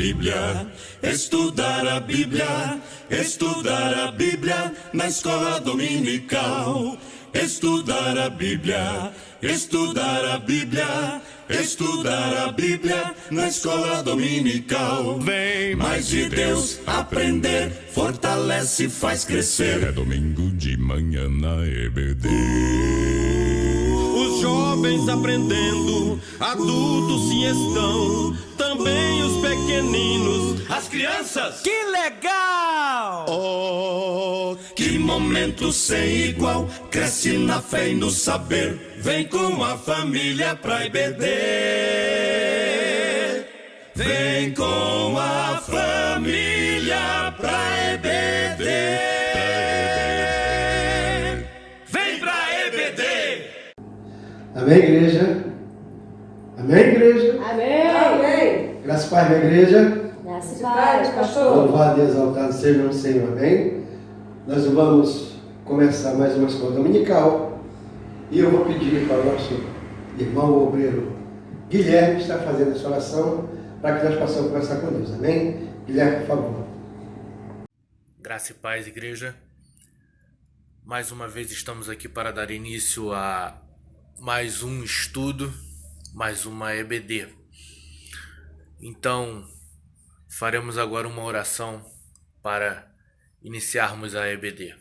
Bíblia, estudar a Bíblia, estudar a Bíblia na escola dominical. Estudar a Bíblia, estudar a Bíblia, estudar a Bíblia na escola dominical. Vem mais de Deus aprender, fortalece e faz crescer. É domingo de manhã na EBD. Os jovens aprendendo, adultos sim estão, também os pequeninos, as crianças. Que legal! Oh, que momento sem igual, cresce na fé e no saber, vem com a família pra EBD. Vem com a família pra EBD. Vem pra EBD. Amém, igreja? Amém, igreja? Amém. Amém. Graças a Pai, minha igreja. Graças a Pai, pastor. Louvado e exaltado seja o Senhor. Amém? Nós vamos começar mais uma escola dominical. E eu vou pedir para o nosso irmão obreiro Guilherme estar fazendo essa oração para que nós possamos conversar com Deus. Amém? Guilherme, por favor. Graça e paz, igreja. Mais uma vez estamos aqui para dar início a mais um estudo, mais uma EBD. Então, faremos agora uma oração para iniciarmos a EBD.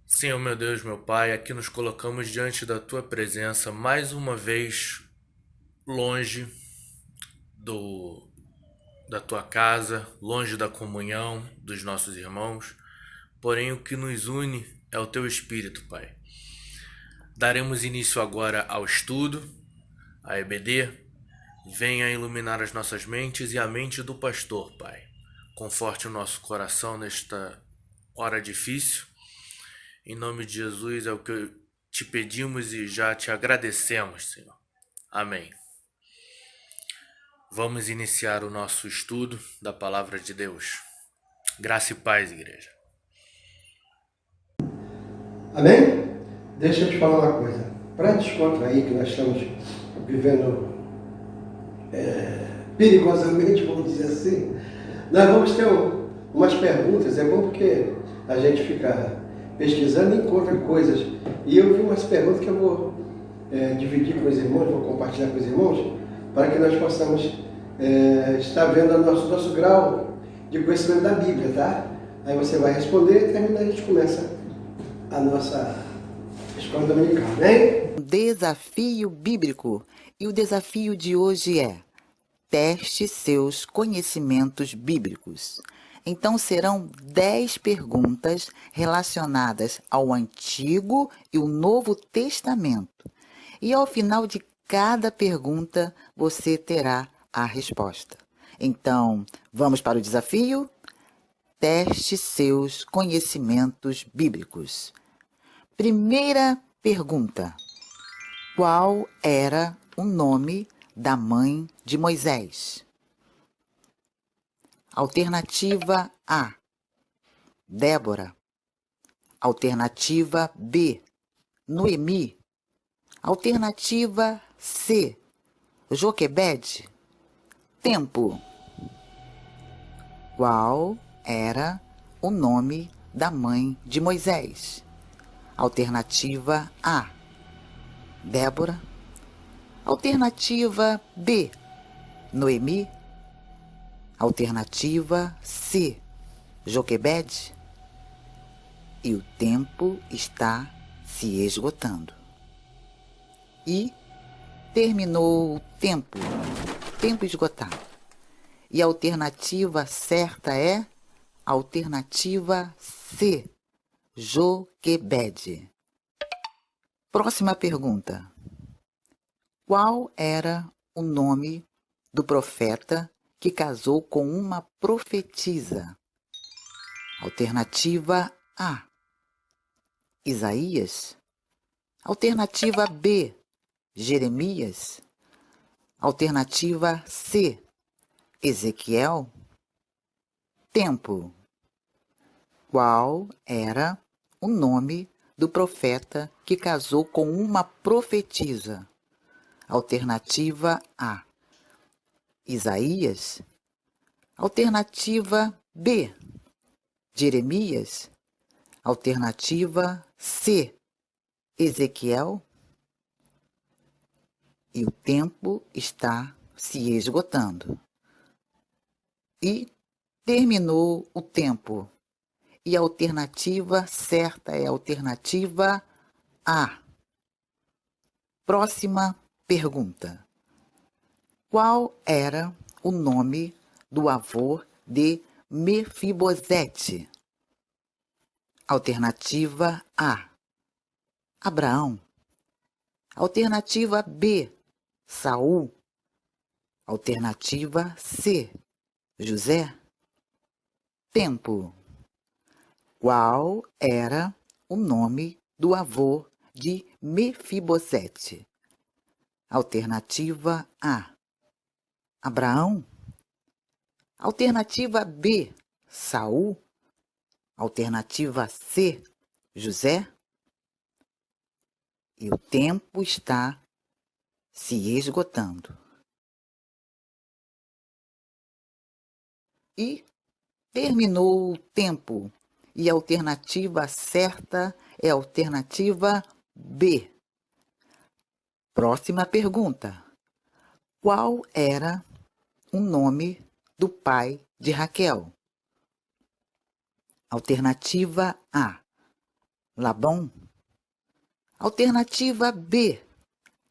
Senhor, meu Deus, meu Pai, aqui nos colocamos diante da Tua presença mais uma vez, longe da Tua casa, longe da comunhão dos nossos irmãos, porém o que nos une é o Teu Espírito, Pai. Daremos início agora ao estudo, a EBD. Venha iluminar as nossas mentes e a mente do pastor, Pai. Conforte o nosso coração nesta hora difícil. Em nome de Jesus é o que te pedimos e já te agradecemos, Senhor. Amém. Vamos iniciar o nosso estudo da Palavra de Deus. Graça e paz, igreja. Amém? Deixa eu te falar uma coisa. Para descontrair que nós estamos vivendo perigosamente, vamos dizer assim, nós vamos ter umas perguntas. É bom porque a gente fica pesquisando e encontra coisas. E eu vi umas perguntas que eu vou dividir com os irmãos, vou compartilhar com os irmãos, para que nós possamos estar vendo o nosso grau de conhecimento da Bíblia, tá? Aí você vai responder e terminar, a gente começa a nossa escola dominical, né? Desafio bíblico. E o desafio de hoje é: teste seus conhecimentos bíblicos. Então serão 10 perguntas relacionadas ao Antigo e o Novo Testamento. E ao final de cada pergunta você terá a resposta. Então, vamos para o desafio? Teste seus conhecimentos bíblicos. Primeira pergunta: qual era o nome da mãe de Moisés? Alternativa A, Débora. Alternativa B, Noemi. Alternativa C, Joquebede. Tempo. Qual era o nome da mãe de Moisés? Alternativa A, Débora. Alternativa B, Noemi. Alternativa C, Joquebede. E o tempo está se esgotando. E terminou o tempo esgotado. E a alternativa certa é a alternativa C, Joquebede. Próxima pergunta. Qual era o nome do profeta que casou com uma profetisa? Alternativa A, Isaías. Alternativa B, Jeremias. Alternativa C, Ezequiel. Tempo. Qual era o nome do profeta que casou com uma profetisa? Alternativa A, Isaías. Alternativa B, Jeremias. Alternativa C, Ezequiel. E o tempo está se esgotando. E terminou o tempo. E a alternativa certa é a alternativa A. Próxima pergunta. Qual era o nome do avô de Mefibosete? Alternativa A, Abraão. Alternativa B, Saul. Alternativa C, José. Tempo. Qual era o nome do avô de Mefibosete? Alternativa A, Abraão. Alternativa B, Saul. Alternativa C, José. E o tempo está se esgotando. E terminou o tempo. E a alternativa certa é a alternativa B. Próxima pergunta. Qual era o nome do pai de Raquel? Alternativa A, Labão. Alternativa B,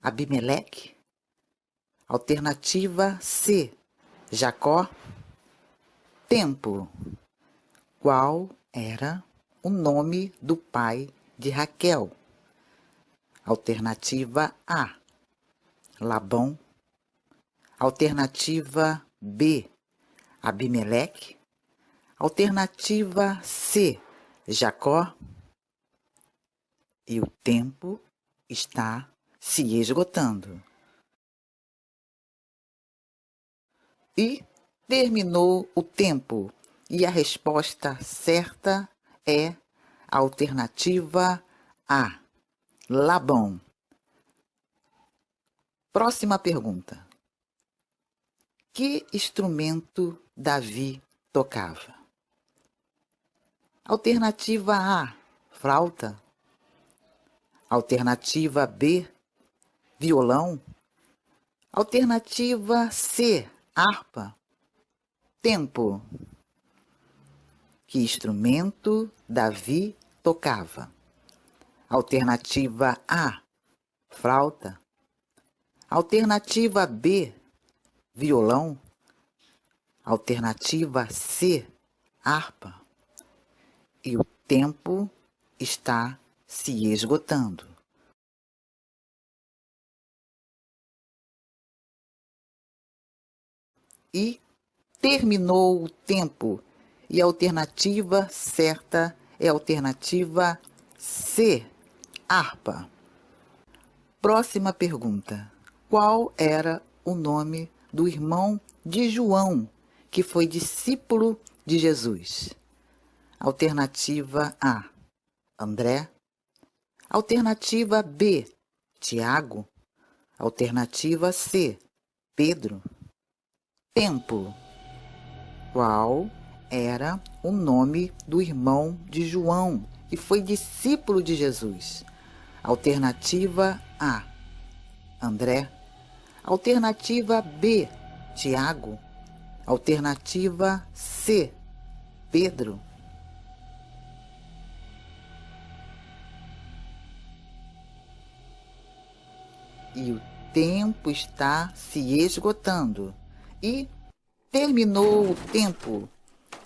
Abimeleque. Alternativa C, Jacó. Tempo. Qual era o nome do pai de Raquel? Alternativa A, Labão. Alternativa B, Abimeleque. Alternativa C, Jacó. E o tempo está se esgotando. E terminou o tempo. E a resposta certa é a alternativa A, Labão. Próxima pergunta. Que instrumento Davi tocava? Alternativa A, flauta. Alternativa B, violão. Alternativa C, harpa. Tempo. Que instrumento Davi tocava? Alternativa A, flauta. Alternativa B, violão. Alternativa C, harpa. E o tempo está se esgotando. E terminou o tempo. E a alternativa certa é a alternativa C, harpa. Próxima pergunta. Qual era o nome do irmão de João, que foi discípulo de Jesus? Alternativa A, André. Alternativa B, Tiago. Alternativa C, Pedro. Tempo. Qual era o nome do irmão de João, que foi discípulo de Jesus? Alternativa A, André. Alternativa B, Tiago. Alternativa C, Pedro. E o tempo está se esgotando. E terminou o tempo.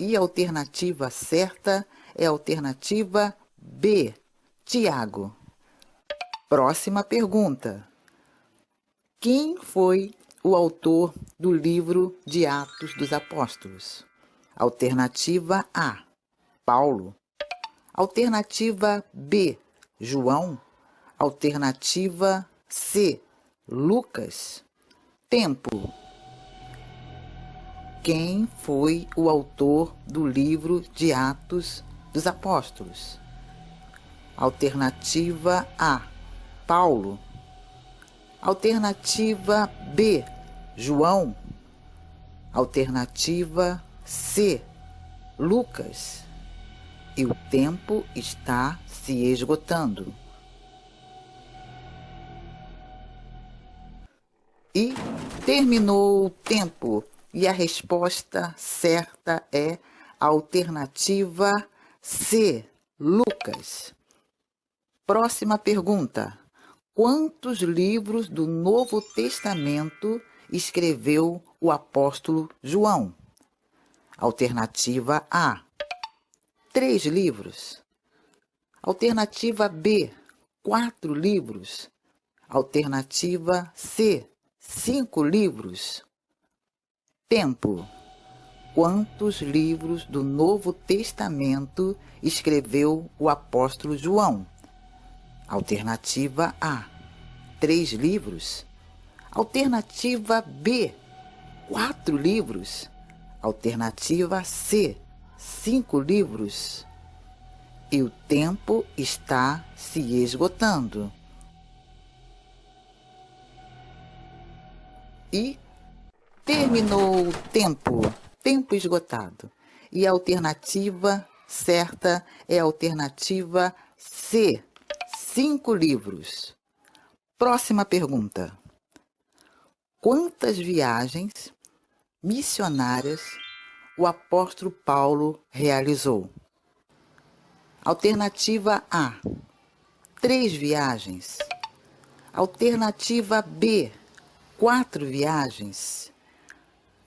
E a alternativa certa é a alternativa B, Tiago. Próxima pergunta. Quem foi o autor do livro de Atos dos Apóstolos? Alternativa A, Paulo. Alternativa B, João. Alternativa C, Lucas. Tempo. Quem foi o autor do livro de Atos dos Apóstolos? Alternativa A, Paulo. Alternativa B, João. Alternativa C, Lucas. E o tempo está se esgotando. E terminou o tempo. E a resposta certa é a alternativa C, Lucas. Próxima pergunta. Quantos livros do Novo Testamento escreveu o apóstolo João? Alternativa A, 3 livros. Alternativa B, 4 livros. Alternativa C, 5 livros. Tempo. Quantos livros do Novo Testamento escreveu o apóstolo João? Alternativa A, 3 livros. Alternativa B, 4 livros. Alternativa C, 5 livros. E o tempo está se esgotando. E terminou o tempo. Tempo esgotado. E a alternativa certa é a alternativa C, 5 livros. Próxima pergunta. Quantas viagens missionárias o apóstolo Paulo realizou? Alternativa A, 3 viagens. Alternativa B, 4 viagens.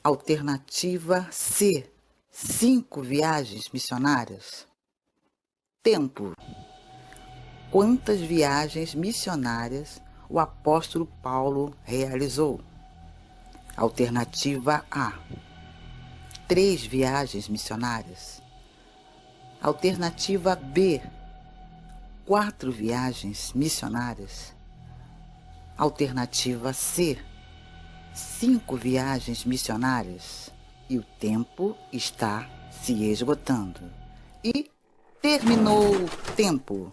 Alternativa C, 5 viagens missionárias. Tempo. Quantas viagens missionárias o apóstolo Paulo realizou? Alternativa A, 3 viagens missionárias. Alternativa B, 4 viagens missionárias. Alternativa C, 5 viagens missionárias. E o tempo está se esgotando. E terminou o tempo.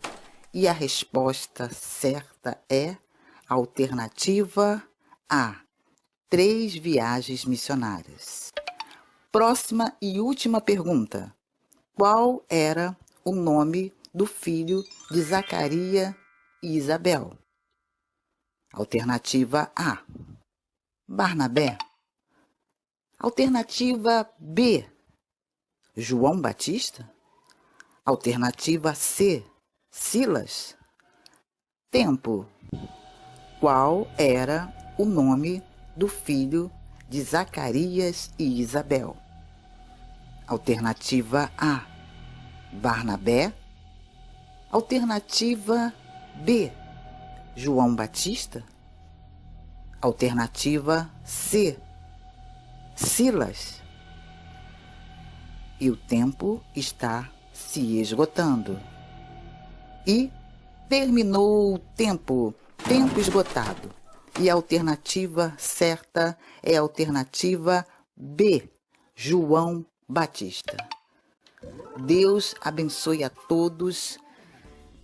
E a resposta certa é a alternativa A, 3 viagens missionárias. Próxima e última pergunta. Qual era o nome do filho de Zacarias e Isabel? Alternativa A, Barnabé. Alternativa B, João Batista. Alternativa C, Silas. Tempo. Qual era o nome do filho de Zacarias e Isabel? Alternativa A, Barnabé. Alternativa B, João Batista. Alternativa C, Silas. E o tempo está se esgotando. E terminou o tempo. Tempo esgotado. E a alternativa certa é a alternativa B, João Batista. Deus abençoe a todos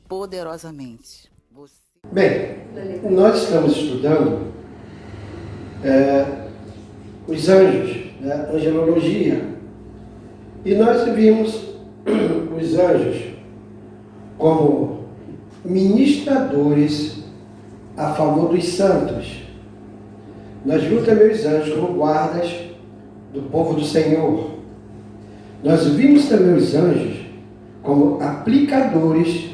poderosamente. Bem, nós estamos estudando os anjos, né, angelologia, e nós vimos os anjos como ministradores a favor dos santos. Nós vimos também os anjos como guardas do povo do Senhor. Nós vimos também os anjos como aplicadores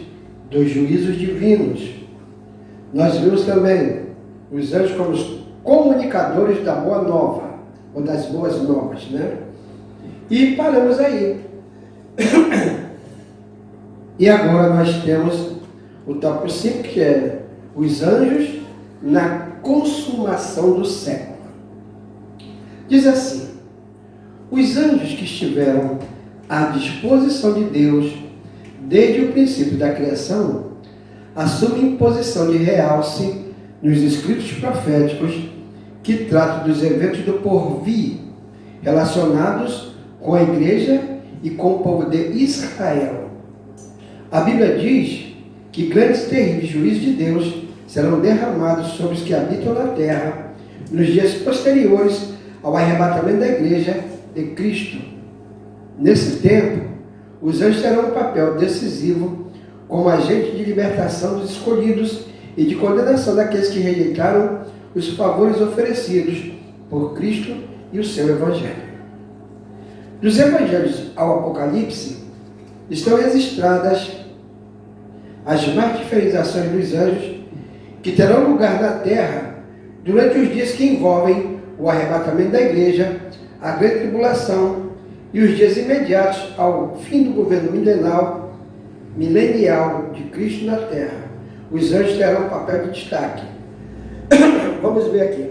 dos juízos divinos. Nós vimos também os anjos como os comunicadores da boa nova, ou das boas novas, né? E paramos aí. E agora nós temos o tópico 5, que é os anjos na consumação do século. Diz assim: os anjos que estiveram à disposição de Deus desde o princípio da criação assumem posição de realce nos escritos proféticos que tratam dos eventos do porvir relacionados com a igreja e com o povo de Israel. A Bíblia diz que grandes e terríveis juízos de Deus serão derramados sobre os que habitam na terra nos dias posteriores ao arrebatamento da igreja de Cristo. Nesse tempo, os anjos terão um papel decisivo como agente de libertação dos escolhidos e de condenação daqueles que rejeitaram os favores oferecidos por Cristo e o seu Evangelho. Dos Evangelhos ao Apocalipse estão registradas as mais diferentes ações dos anjos que terão lugar na terra durante os dias que envolvem o arrebatamento da igreja, a grande tribulação e os dias imediatos ao fim do governo milenial de Cristo na terra. Os anjos terão um papel de destaque. Vamos ver aqui.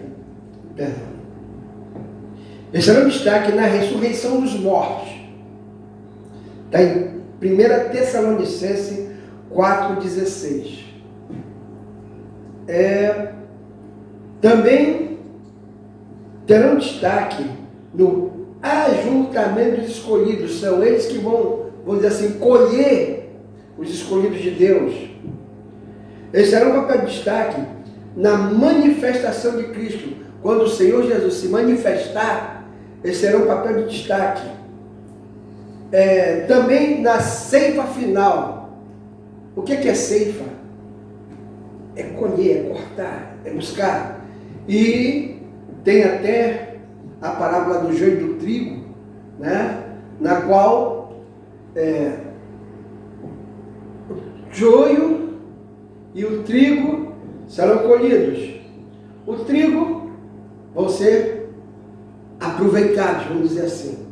Perdão. Eles terão destaque na ressurreição dos mortos. Está em 1 Tessalonicenses 4,16. Também terão destaque no ajuntamento dos escolhidos. São eles que vão dizer assim, colher os escolhidos de Deus. Eles terão um papel de destaque na manifestação de Cristo. Quando o Senhor Jesus se manifestar, eles terão um papel de destaque. Também na ceifa final. O que é ceifa? É colher, é cortar, é buscar. E tem até a parábola do joio e do trigo, né? Na qual o joio e o trigo serão colhidos. O trigo vão ser aproveitados, vamos dizer assim.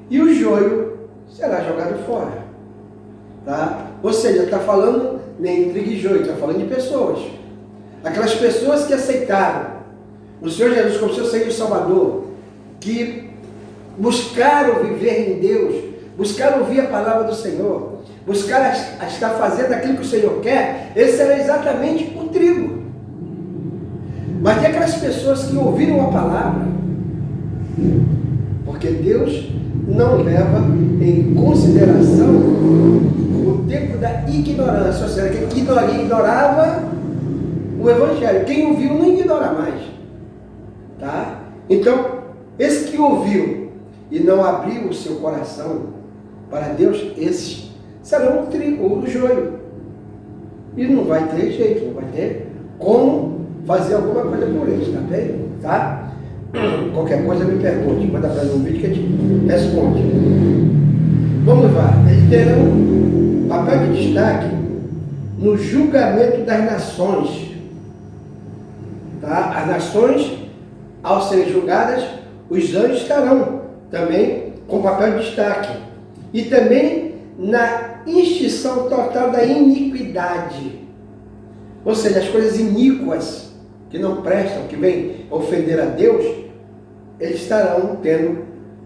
E o joio será jogado fora. Tá? Ou seja, está falando nem trigo e joio, está falando de pessoas. Aquelas pessoas que aceitaram o Senhor Jesus como seu Senhor e Salvador, que buscaram viver em Deus, buscaram ouvir a palavra do Senhor, buscaram estar fazendo aquilo que o Senhor quer, esse será exatamente o trigo. Mas tem aquelas pessoas que ouviram a palavra, porque Deus não leva em consideração o tempo da ignorância, ou seja, quem ignorava o Evangelho. Quem ouviu não ignora mais. Tá? Então, esse que ouviu e não abriu o seu coração para Deus, esses serão o trigo ou o joio. E não vai ter jeito, não vai ter como fazer alguma coisa por eles, tá bem? Tá? Qualquer coisa me pergunte, manda para um vídeo que a gente responde. Vamos lá, eles terão papel de destaque no julgamento das nações. Tá? As nações, ao serem julgadas, os anjos estarão também com papel de destaque. E também na extinção total da iniquidade. Ou seja, as coisas iníquas que não prestam, que vêm ofender a Deus, eles estarão tendo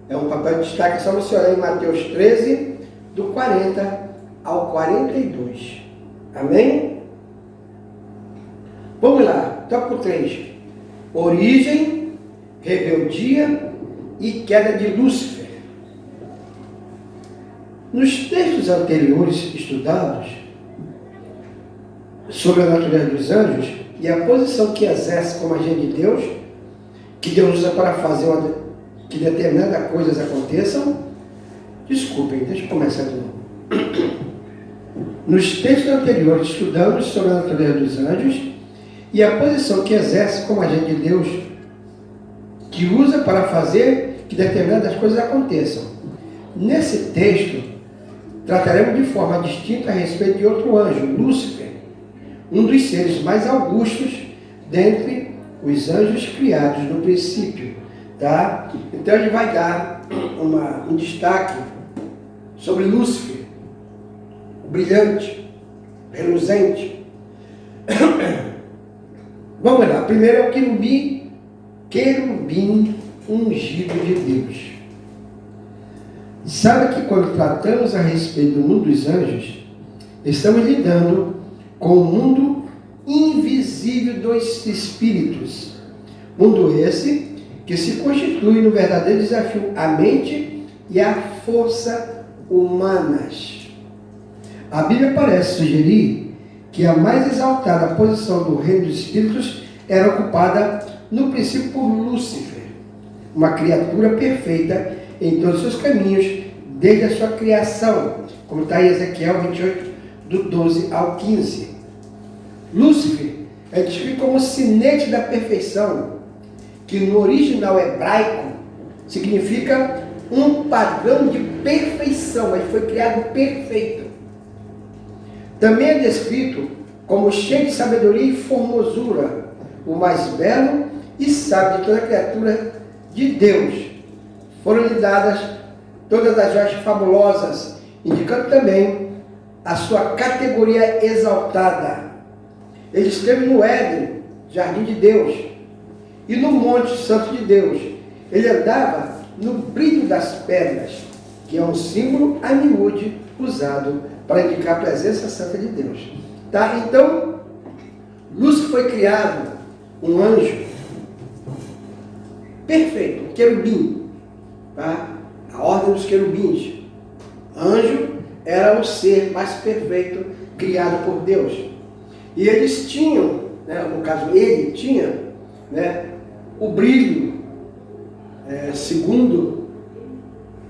um papel de destaque. É só você olhar em Mateus 13, do 40 ao 42. Amém? Vamos lá, tópico 3. Origem, rebeldia e queda de Lúcifer. Nos textos anteriores estudados sobre a natureza dos anjos e a posição que exerce como agente de Deus, que Deus usa para fazer que determinadas coisas aconteçam. Desculpem, deixa eu começar de novo. Nos textos anteriores estudamos sobre a natureza dos anjos e a posição que exerce como agente de Deus, que usa para fazer que determinadas coisas aconteçam. Nesse texto, trataremos de forma distinta a respeito de outro anjo, Lúcifer, um dos seres mais augustos dentre os anjos criados no princípio. Tá? Então ele vai dar um destaque sobre Lúcifer, o brilhante, reluzente. Vamos lá, primeiro é o querubim ungido de Deus. Sabe que quando tratamos a respeito do mundo dos anjos, estamos lidando com o mundo invisível dos espíritos. Mundo esse que se constitui no verdadeiro desafio à mente e à força humanas. A Bíblia parece sugerir que a mais exaltada posição do reino dos espíritos era ocupada no princípio por Lúcifer. uma criatura perfeita em todos os seus caminhos, desde a sua criação, como está em Ezequiel 28, do 12 ao 15. Lúcifer é descrito como sinete da perfeição, que no original hebraico significa um padrão de perfeição. Ele foi criado perfeito. Também é descrito como cheio de sabedoria e formosura, o mais belo e sábio de toda criatura de Deus. Foram-lhe dadas todas as joias fabulosas, indicando também a sua categoria exaltada. Ele esteve no Éden, jardim de Deus, e no Monte Santo de Deus. Ele andava no brilho das pedras, que é um símbolo a miúde usado para indicar a presença santa de Deus. Tá? Então, Lúcifer foi criado um anjo perfeito, um querubim. Tá? A ordem dos querubins. Anjo era o ser mais perfeito criado por Deus. E eles tinham, né, no caso ele tinha, né, o brilho, segundo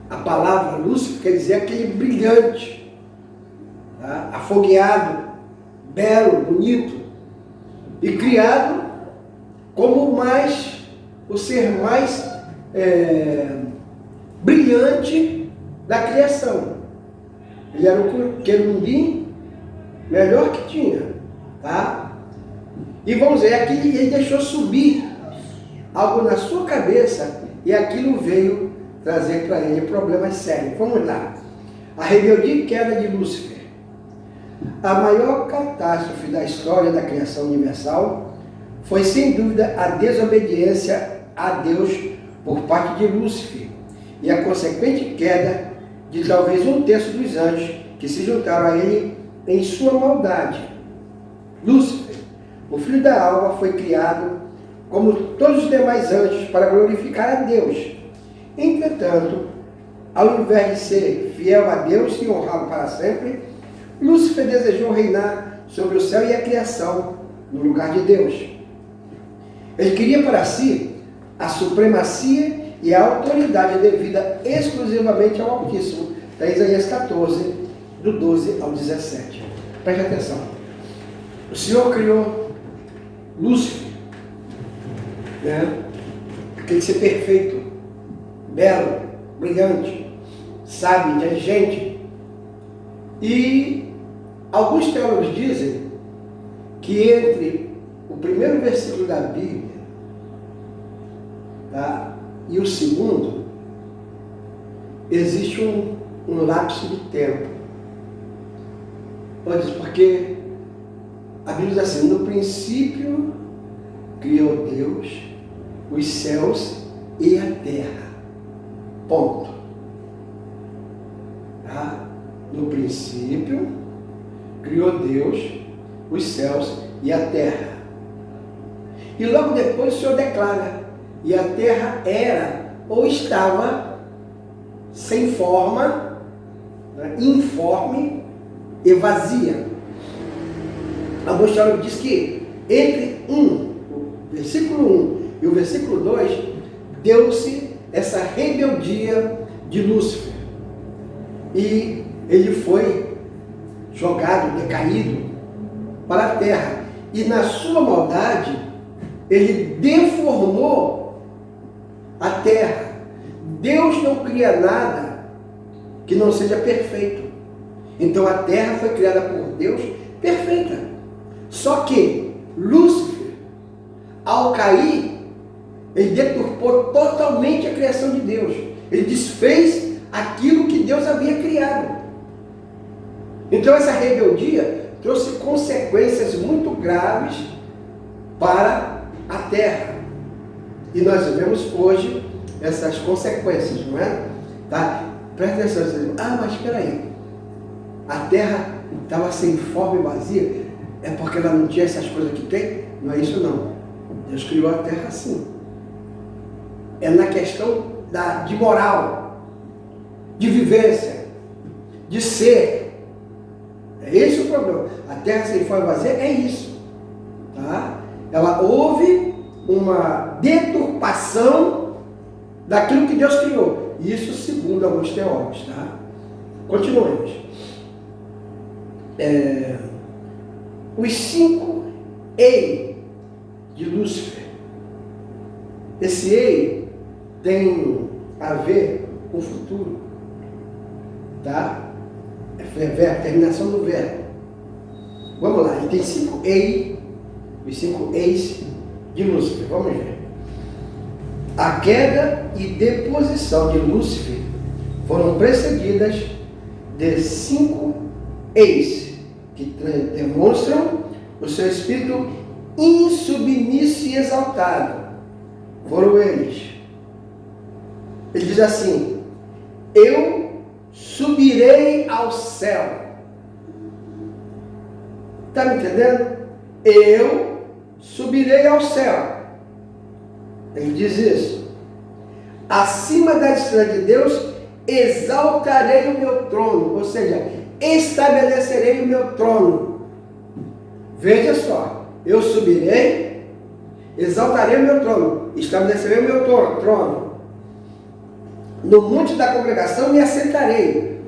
a palavra Lúcifer, quer dizer aquele brilhante, tá? Afogueado, belo, bonito, e criado como o ser mais brilhante da criação. Ele era o querubim melhor que tinha, tá? E vamos ver, aqui ele deixou subir algo na sua cabeça e aquilo veio trazer para ele problemas sérios. Vamos lá. A rebeldia e queda de Lúcifer. A maior catástrofe da história da criação universal foi, sem dúvida, a desobediência a Deus por parte de Lúcifer e a consequente queda de talvez 1/3 dos anjos que se juntaram a ele em sua maldade. Lúcifer, o filho da alva, foi criado como todos os demais anjos para glorificar a Deus. Entretanto, ao invés de ser fiel a Deus e honrá-lo para sempre, Lúcifer desejou reinar sobre o céu e a criação no lugar de Deus. Ele queria para si a supremacia e a autoridade devida exclusivamente ao Altíssimo. Está em Isaías 14, do 12 ao 17. Preste atenção. O Senhor criou Lúcifer, né? Aquele ser perfeito, belo, brilhante, sábio, inteligente. E alguns teólogos dizem que entre o primeiro versículo da Bíblia, tá, e o segundo, existe um lapso de tempo. Porque a Bíblia diz assim: no princípio criou Deus os céus e a terra. Ponto. Tá? No princípio criou Deus os céus e a terra. E logo depois o Senhor declara: e a terra era ou estava sem forma, né, informe e vazia. Alguns teólogos dizem que entre o versículo 1 e o versículo 2, deu-se essa rebeldia de Lúcifer. E ele foi jogado, decaído para a terra. E na sua maldade, ele deformou a terra. Deus não cria nada que não seja perfeito. Então a terra foi criada por Deus perfeita. Só que Lúcifer, ao cair, ele deturpou totalmente a criação de Deus. Ele desfez aquilo que Deus havia criado. Então essa rebeldia trouxe consequências muito graves para a terra. E nós vemos hoje essas consequências, não é? Tá? Presta atenção, você diz: mas espera aí, a terra estava sem forma e vazia, é porque ela não tinha essas coisas que tem? Não é isso não. Deus criou a terra assim. É na questão de moral, de vivência, de ser. É esse o problema. A terra sem forma e vazia é isso. Tá? Houve uma deturpação daquilo que Deus criou. Isso segundo alguns teólogos, tá? Continuemos. Os 5 ei de Lúcifer. Esse ei tem a ver com o futuro, tá? Verbo, terminação do verbo. Vamos lá, ele tem 5 ei, os 5 eis de Lúcifer. Vamos ver. A queda e deposição de Lúcifer foram precedidas de 5 eis, que demonstram o seu espírito insubmisso e exaltado. Foram eles. Ele diz assim: eu subirei ao céu. Está me entendendo? Eu subirei ao céu. Ele diz isso. Acima da estrela de Deus, exaltarei o meu trono. Ou seja, estabelecerei o meu trono. Veja só. Eu subirei, exaltarei o meu trono. Estabelecerei o meu trono. No monte da congregação me assentarei.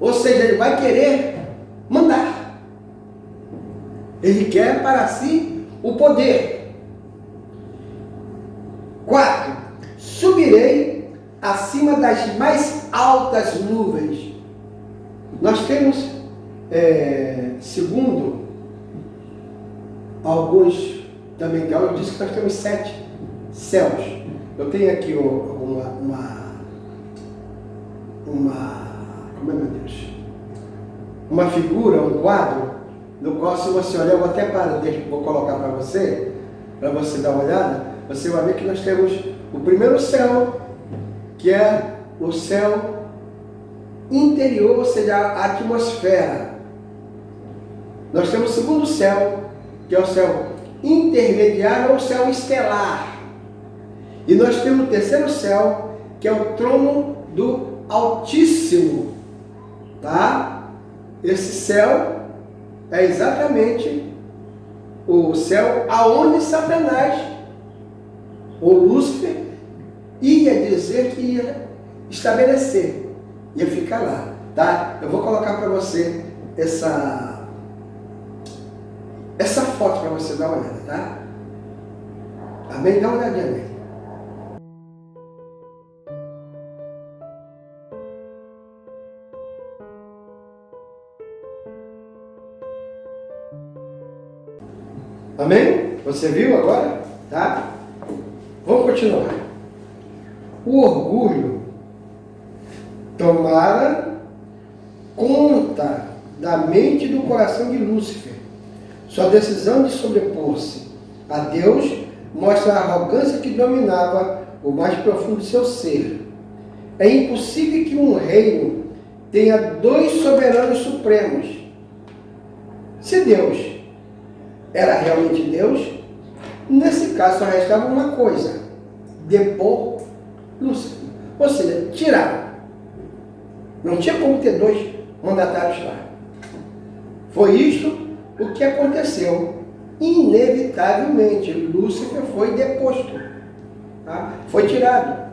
Ou seja, ele vai querer mandar. Ele quer para si o poder. 4. Subirei acima das mais altas nuvens. Nós temos, segundo alguns também teólogos, diz que nós temos 7 céus. Eu tenho aqui como é, meu Deus? Uma figura, um quadro, no qual, se você olhar, eu vou até vou colocar para você dar uma olhada. Você vai ver que nós temos o primeiro céu, que é o céu interior, ou seja, a atmosfera. Nós temos o segundo céu, que é o céu intermediário ou céu estelar. E nós temos o terceiro céu, que é o trono do Altíssimo. Tá? Esse céu é exatamente o céu aonde Satanás, ou Lúcifer, ia dizer que ia estabelecer, ia ficar lá, tá? Eu vou colocar para você essa foto para você dar uma olhada, tá? Amém? Dá uma olhadinha nele. Amém? Você viu agora? Tá? Vamos continuar. O orgulho tomara conta da mente e do coração de Lúcifer. Sua decisão de sobrepor-se a Deus mostra a arrogância que dominava o mais profundo de seu ser. É impossível que um reino tenha 2 soberanos supremos. Se Deus era realmente Deus, nesse caso só restava uma coisa: depor Lúcifer. Ou seja, tirar. Não tinha como ter 2 mandatários lá. Foi isso o que aconteceu. Inevitavelmente, Lúcifer foi deposto. Tá? Foi tirado.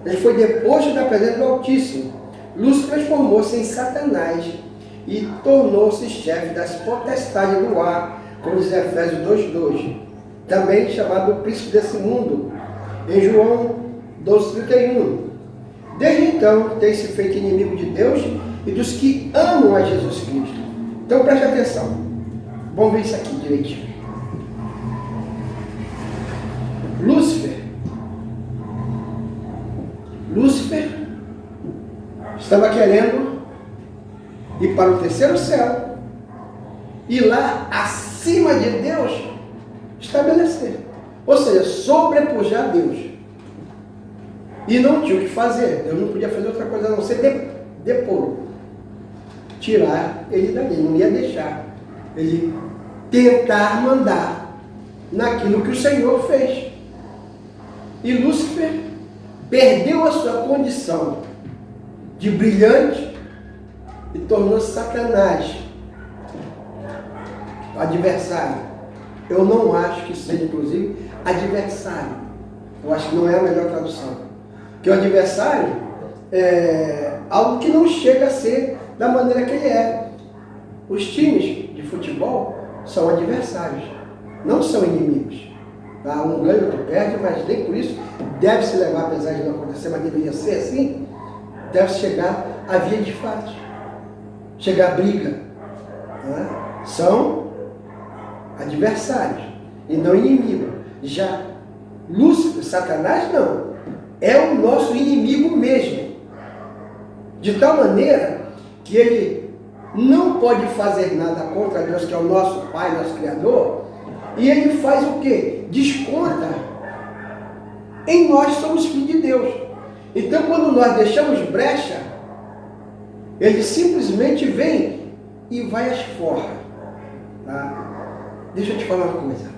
Ele foi deposto da presença do Altíssimo. Lúcifer transformou-se em Satanás e tornou-se chefe das potestades do ar, como diz Efésios 2:2, também chamado príncipe desse mundo, em João 12:31. Desde então, tem se feito inimigo de Deus e dos que amam a Jesus Cristo. Então preste atenção. Vamos ver isso aqui direitinho. Lúcifer estava querendo ir para o terceiro céu e lá acima de Deus estabelecer, ou seja, sobrepujar Deus. E não tinha o que fazer. Deus não podia fazer outra coisa a não ser depor, tirar ele dali, não ia deixar ele tentar mandar naquilo que o Senhor fez. E Lúcifer perdeu a sua condição de brilhante e tornou-se Satanás, o adversário. Eu não acho que seja, inclusive, adversário. Eu acho que não é a melhor tradução. que o adversário é algo que não chega a ser da maneira que ele é. Os times de futebol são adversários, não são inimigos. Tá? Um ganha, outro perde, mas nem por isso deve se levar, apesar de não acontecer, mas deveria ser assim, deve chegar a via de fato, chegar a briga. Tá? São adversários e não inimigos. Já Lúcifer, Satanás, não. É o nosso inimigo mesmo. De tal maneira que ele não pode fazer nada contra Deus, que é o nosso Pai, nosso Criador, e ele faz o quê? Desconta em nós, somos filhos de Deus. Então, quando nós deixamos brecha, ele simplesmente vem e vai às forras. Tá? Deixa eu te falar uma coisa.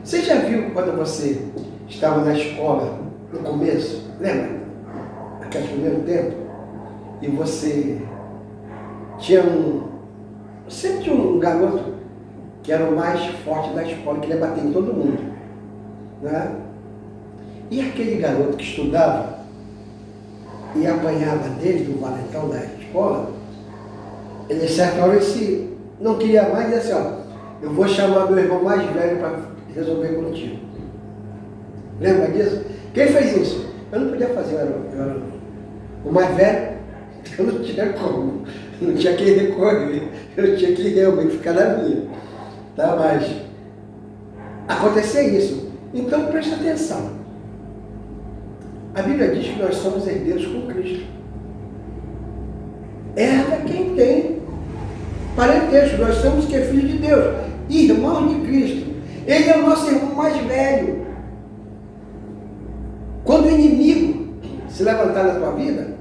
Você já viu quando você estava na escola, no começo, lembra? Aquele primeiro tempo, e você sempre tinha um garoto que era o mais forte da escola, que ele ia bater em todo mundo. Né? E aquele garoto que estudava e apanhava dele do valentão da escola, ele, certa hora, se não queria mais, disse assim, ó, eu vou chamar meu irmão mais velho para resolver contigo. Lembra disso? Quem fez isso? Eu não podia fazer, eu era o mais velho, eu não tinha como, não tinha que recorrer, eu tinha que realmente ficar na minha. Tá? Mas acontecia isso. Então preste atenção. A Bíblia diz que nós somos herdeiros com Cristo. Herda quem tem parentesco. Nós somos que é filho de Deus, irmãos de Cristo. Ele é o nosso irmão mais velho. Quando o inimigo se levantar na tua vida,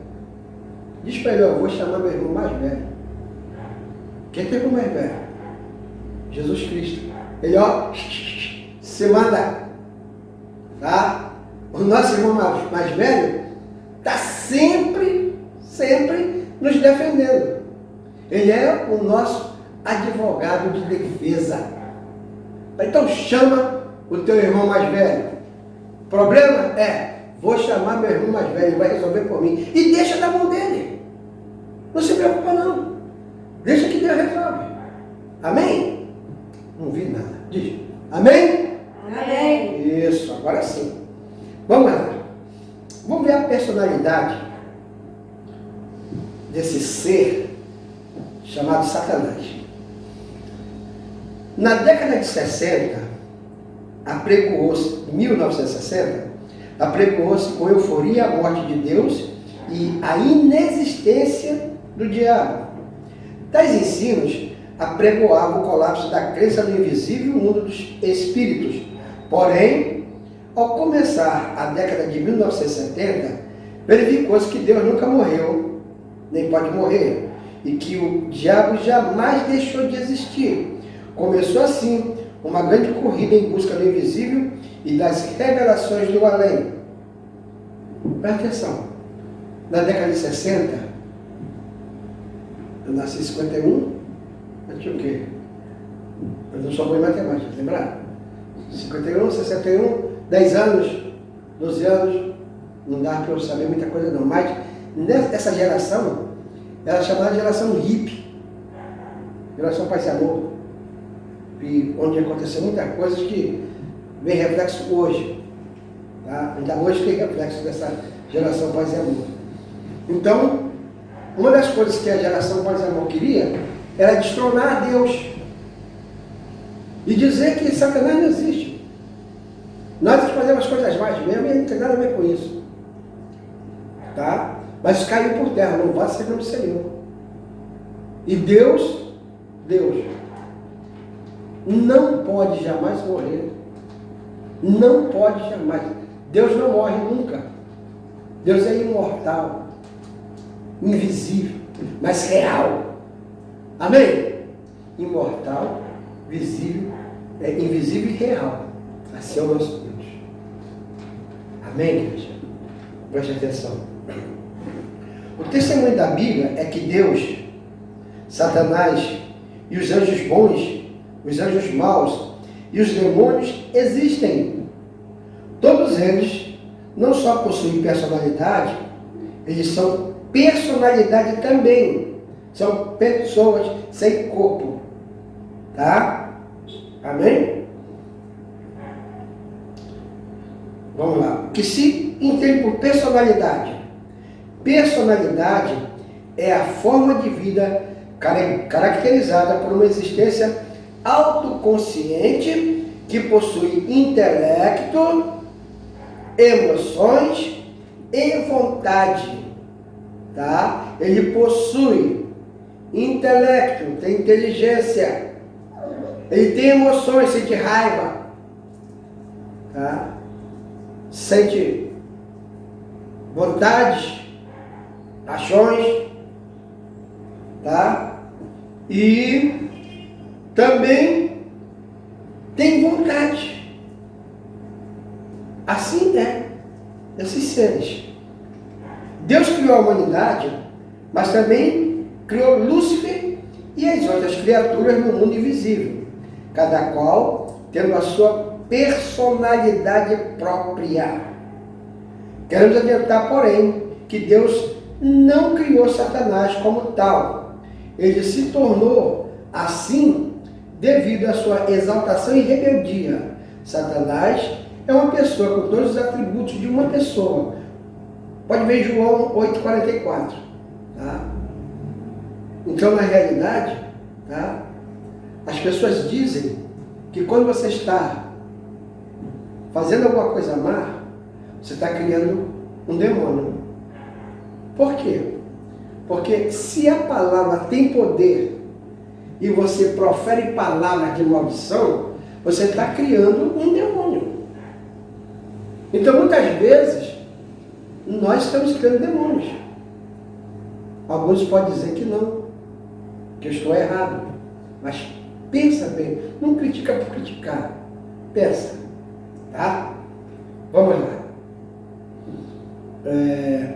diz para ele, eu vou chamar meu irmão mais velho. Quem tem irmão mais velho? Jesus Cristo. Ele, ó, se manda. Tá? O nosso irmão mais velho está sempre nos defendendo. Ele é o nosso advogado de defesa. Então chama o teu irmão mais velho. O problema é, vou chamar meu irmão mais velho, ele vai resolver por mim. E deixa na mão dele. Não se preocupa não. Deixa que Deus resolve. Amém? Não vi nada. Diz. Amém? Amém. Isso, agora sim. Vamos lá. Vamos ver a personalidade desse ser chamado Satanás. Na década de 60, apregoou-se, em 1960, apregoou-se com euforia a morte de Deus e a inexistência do diabo. Tais ensinos apregoavam o colapso da crença no invisível mundo dos espíritos. Porém, ao começar a década de 1970, verificou-se que Deus nunca morreu, nem pode morrer, e que o diabo jamais deixou de existir. Começou assim uma grande corrida em busca do invisível e das revelações do além. Presta atenção. Na década de 60, eu nasci em 51, eu tinha o quê? Eu não sou bom em matemática, lembrar? 51, 61, 10 anos, 12 anos, não dá para eu saber muita coisa não. Mas essa geração, ela é chamada de geração hippie, geração paz e amor, e onde aconteceu muita coisa que vem reflexo hoje. Tá? Ainda hoje tem reflexo dessa geração paz e amor. Então, uma das coisas que a geração paz e amor queria era destronar Deus e dizer que Satanás não existe. Nós fazemos as coisas mais mesmo e não tem nada a ver com isso. Tá? Mas caiu por terra, não vai ser nome do Senhor. E Deus não pode jamais morrer. Não pode jamais. Deus não morre nunca. Deus é imortal, invisível, mas real. Amém? Imortal, visível, invisível e real. Assim é o nosso Deus. Amém, igreja? Preste atenção. O testemunho da Bíblia é que Deus, Satanás e os anjos bons, os anjos maus e os demônios existem. Todos eles não só possuem personalidade, eles são personalidade também. São pessoas sem corpo. Tá? Amém? Vamos lá. O que se entende por personalidade? Personalidade é a forma de vida caracterizada por uma existência autoconsciente que possui intelecto, emoções e vontade. Tá? Ele possui intelecto, tem inteligência, ele tem emoções, sente raiva, tá? Sente vontades, paixões, tá? E também tem vontade. Assim é, esses seres. Deus criou a humanidade, mas também criou Lúcifer e as outras criaturas no mundo invisível, cada qual tendo a sua personalidade própria. Queremos adiantar, porém, que Deus não criou Satanás como tal. Ele se tornou assim devido à sua exaltação e rebeldia. Satanás é uma pessoa com todos os atributos de uma pessoa. Pode ver João 8,44. Tá? Então, na realidade, tá? As pessoas dizem que quando você está fazendo alguma coisa má, você está criando um demônio. Por quê? Porque se a palavra tem poder e você profere palavras de maldição, você está criando um demônio. Então, muitas vezes, nós estamos criando demônios. Alguns podem dizer que não, que eu estou errado. Mas pensa bem, não critica por criticar. Pensa, tá? Vamos lá.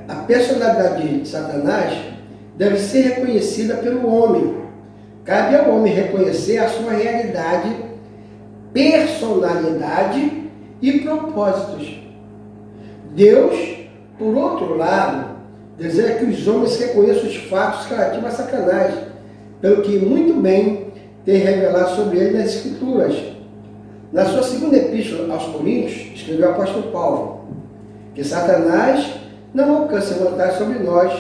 A personalidade de Satanás deve ser reconhecida pelo homem. Cabe ao homem reconhecer a sua realidade, personalidade e propósitos. Deus, por outro lado, deseja que os homens reconheçam os fatos relativos a Satanás, pelo que muito bem tem revelado sobre ele nas Escrituras. Na sua segunda epístola aos Coríntios, escreveu o apóstolo Paulo que Satanás não alcança vantagem sobre nós,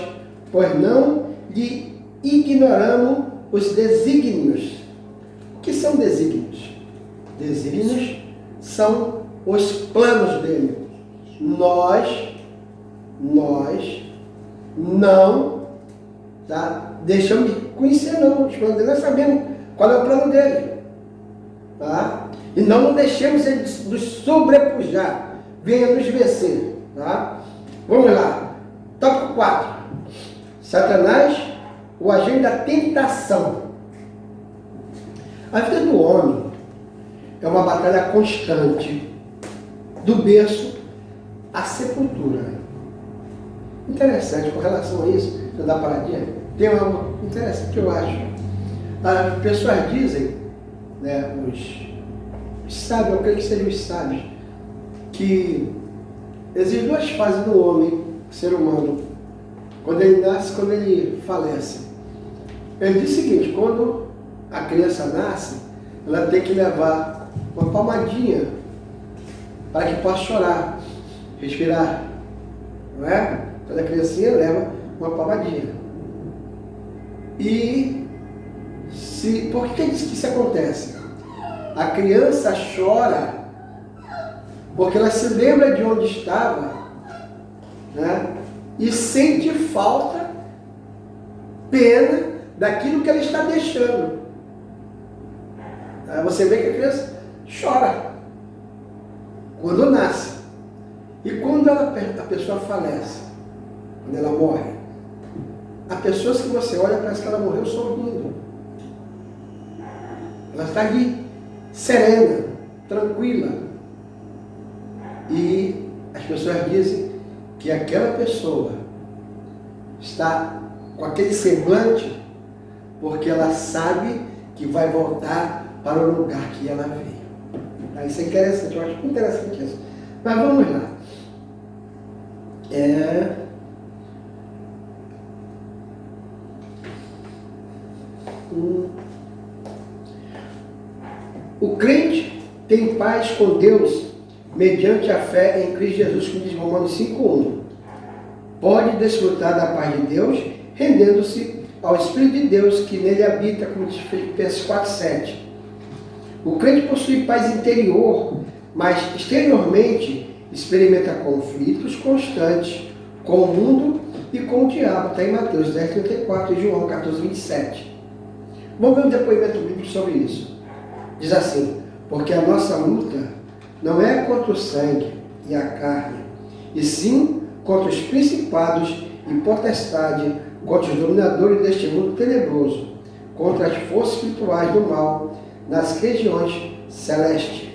pois não lhe ignoramos os desígnios. O que são desígnios? Desígnios são os planos dele. Nós não, tá? Deixamos de conhecer não os planos dele, nós sabemos qual é o plano dele, tá? E não deixemos ele nos sobrepujar, venha nos vencer, tá? Vamos lá, tópico 4, Satanás, o agente da tentação. A vida do homem é uma batalha constante, do berço à sepultura. Interessante, com relação a isso, eu dar paradinha, tem algo interessante que eu acho. As pessoas dizem, né, os sábios, eu creio que sejam os sábios, que existem duas fases do homem, ser humano, quando ele nasce e quando ele falece. Ele diz o seguinte: quando a criança nasce, ela tem que levar uma palmadinha para que possa chorar, respirar, não é? Quando a criancinha leva uma palmadinha. E por que diz que isso acontece? A criança chora porque ela se lembra de onde estava, né? E sente falta, pena daquilo que ela está deixando. Aí você vê que a criança chora quando nasce. E quando a pessoa falece, quando ela morre, há pessoas que você olha, parece que ela morreu sorrindo. Ela está ali, serena, tranquila. E as pessoas dizem que aquela pessoa está com aquele semblante porque ela sabe que vai voltar para o lugar que ela veio. Isso é interessante, eu acho interessante isso. Mas vamos lá. O crente tem paz com Deus mediante a fé em Cristo Jesus, como diz Romanos 5:1. Pode desfrutar da paz de Deus, rendendo-se ao Espírito de Deus que nele habita, como diz Filipenses 4:7. O crente possui paz interior, mas exteriormente experimenta conflitos constantes com o mundo e com o diabo. Está em Mateus 10:34 e João 14:27. Vamos ver um depoimento bíblico sobre isso. Diz assim: porque a nossa luta não é contra o sangue e a carne, e sim contra os principados e potestades, contra os dominadores deste mundo tenebroso, contra as forças espirituais do mal nas regiões celestes.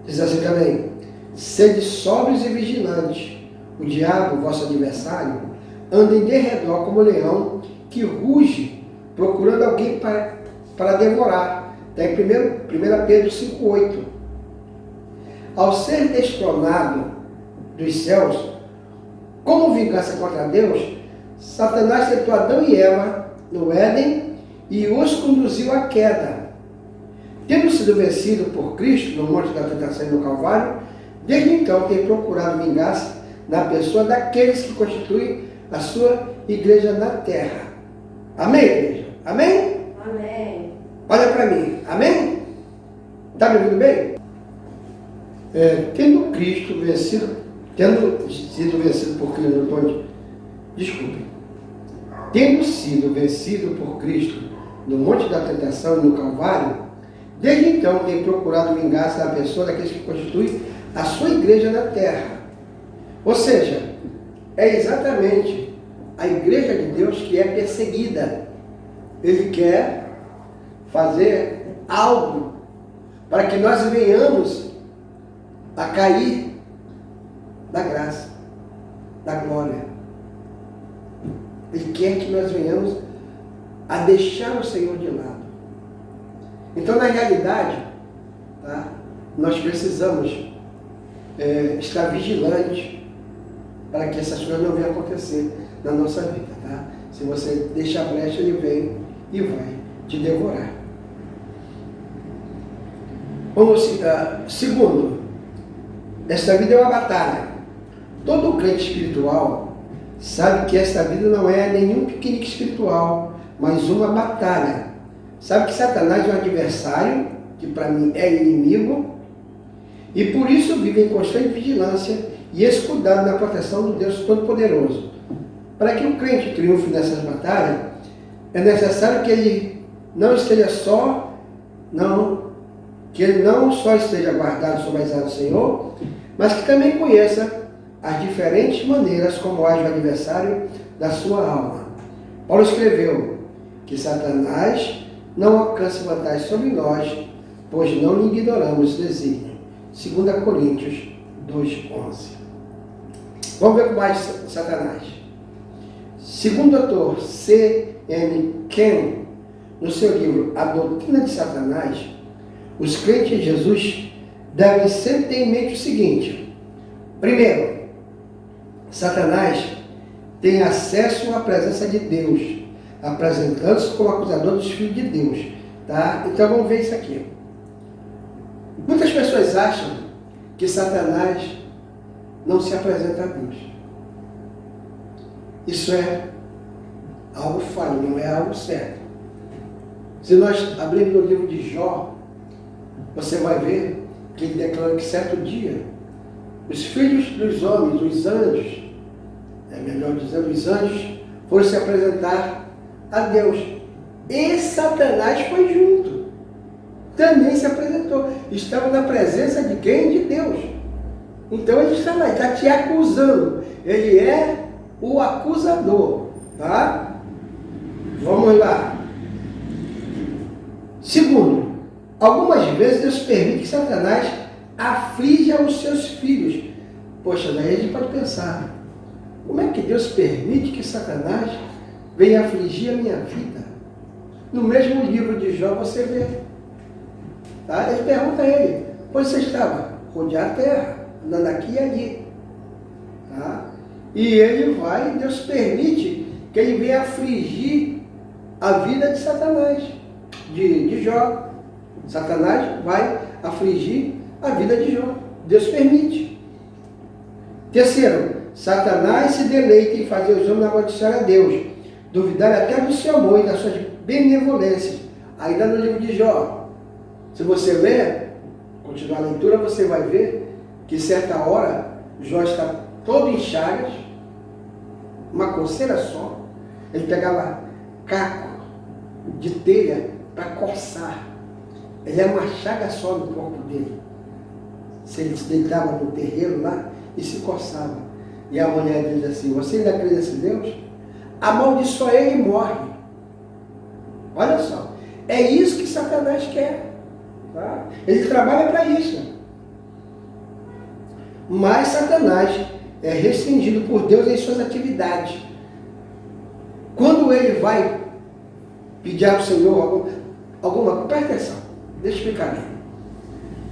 Diz assim também: sede sóbrios e vigilantes. O diabo, vosso adversário, anda em derredor como leão que ruge, procurando alguém para devorar. Está em 1 Pedro 5:8. Ao ser destronado dos céus, como vingança contra Deus, Satanás tentou Adão e Eva no Éden e os conduziu à queda. Tendo sido vencido por Cristo no monte da tentação e no Calvário, desde então tem procurado vingar-se na pessoa daqueles que constituem a sua igreja na terra. Amém, igreja? Amém? Amém. Olha para mim. Amém? Está me ouvindo bem? Tendo sido vencido por Cristo, tendo sido vencido por Cristo no monte da tentação e no Calvário, desde então tem procurado vingar-se da pessoa daqueles que constituem a sua igreja na terra. Ou seja, é exatamente a igreja de Deus que é perseguida. Ele quer fazer algo para que nós venhamos a cair da graça, da glória. Ele quer que nós venhamos a deixar o Senhor de lado. Então, na realidade, tá, nós precisamos estar vigilantes para que essas coisas não venham acontecer na nossa vida. Tá? Se você deixar a brecha, ele vem e vai te devorar. Segundo, esta vida é uma batalha. Todo crente espiritual sabe que esta vida não é nenhum piquenique espiritual, mas uma batalha. Sabe que Satanás é um adversário, que para mim é inimigo, e por isso vive em constante vigilância e escudado na proteção do Deus Todo-Poderoso. Para que o crente triunfe nessas batalhas, é necessário que ele não esteja que ele não só esteja guardado sob as asas do Senhor, mas que também conheça as diferentes maneiras como age o adversário da sua alma. Paulo escreveu que Satanás não alcança vantagem sobre nós, pois não lhe ignoramos o desígnio. 2 Coríntios 2:11. Vamos ver como age Satanás. Segundo o doutor C.N. Ken, no seu livro A Doutrina de Satanás, os crentes em Jesus devem sempre ter em mente o seguinte: primeiro, Satanás tem acesso à presença de Deus, apresentando-se como acusador dos filhos de Deus. Tá? Então vamos ver isso aqui. Muitas pessoas acham que Satanás não se apresenta a Deus. Isso é algo falho, não é algo certo. Se nós abrirmos no livro de Jó, você vai ver que ele declara que certo dia os filhos dos homens, os anjos, melhor dizendo, os anjos, foram se apresentar a Deus. E Satanás foi junto. Também se apresentou. Estava na presença de quem? De Deus. Então ele está lá, está te acusando. Ele é o acusador. Tá? Vamos lá. Segundo, algumas vezes Deus permite que Satanás aflija os seus filhos. Poxa, daí a gente pode pensar, como é que Deus permite que Satanás venha afligir a minha vida? No mesmo livro de Jó você vê. Tá? Ele pergunta a ele, pois você estava rodeando a terra, andando aqui e ali. Tá? E ele vai, Deus permite que ele venha afligir a vida de Satanás, de Jó. Satanás vai afligir a vida de Jó. Deus permite. Terceiro, Satanás se deleita em fazer os homens amaldiçoar a Deus, duvidar até do seu amor e das suas benevolências. Ainda no livro de Jó, se você ler, continuar a leitura, você vai ver que certa hora Jó está todo em chagas, uma coceira só. Ele pegava caco de telha para coçar. Ele era uma chaga só no corpo dele. Ele se deitava no terreiro lá e se coçava. E a mulher diz assim: você ainda crê nesse Deus? Amaldiçoa ele e morre. Olha só, é isso que Satanás quer. Tá? Ele trabalha para isso. Mas Satanás é restringido por Deus em suas atividades. Quando ele vai pedir ao Senhor alguma coisa, presta atenção, deixa eu explicar bem.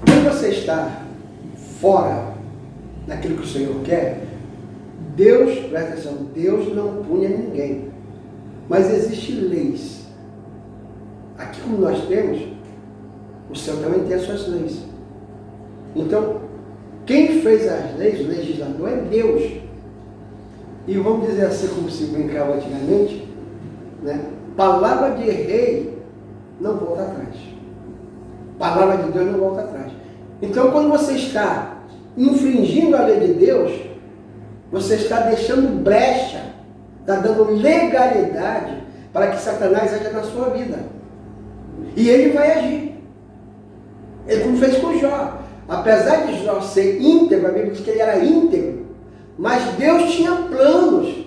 Quando você está fora daquilo que o Senhor quer, Deus, presta atenção, Deus não pune ninguém. Mas existem leis. Aqui como nós temos, o céu também tem as suas leis. Então, quem fez as leis, o legislador, é Deus. E vamos dizer assim, como se brincava antigamente, né? Palavra de rei não volta atrás. Palavra de Deus não volta atrás. Então, quando você está infringindo a lei de Deus, você está deixando brecha, está dando legalidade para que Satanás haja na sua vida. E ele vai agir. Ele como fez com Jó. Apesar de Jó ser íntegro, a Bíblia diz que ele era íntegro, mas Deus tinha planos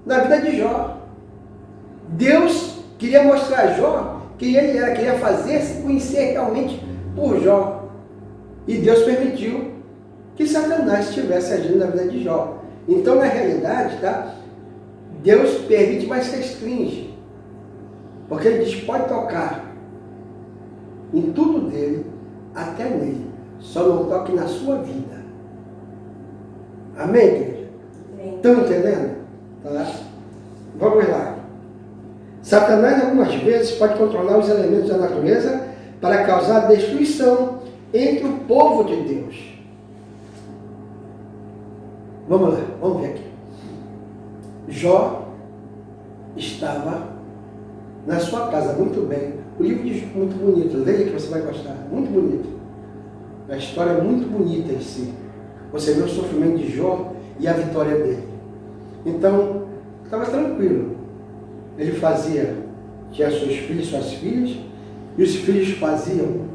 na vida de Jó. Deus queria mostrar a Jó que ele era, queria fazer-se conhecer realmente por Jó. E Deus permitiu que Satanás estivesse agindo na vida de Jó. Então, na realidade, tá? Deus permite, mas restringe. Porque ele diz, pode tocar em tudo dele, até nele. Só não toque na sua vida. Amém, igreja? Estão entendendo? Tá? Vamos lá. Satanás, algumas vezes, pode controlar os elementos da natureza para causar destruição entre o povo de Deus. Vamos lá, vamos ver aqui. Jó estava na sua casa, muito bem. O livro diz muito bonito, leia que você vai gostar, muito bonito. A história é muito bonita em si. Você vê o sofrimento de Jó e a vitória dele. Então, estava tranquilo. Ele tinha seus filhos, suas filhas, e os filhos faziam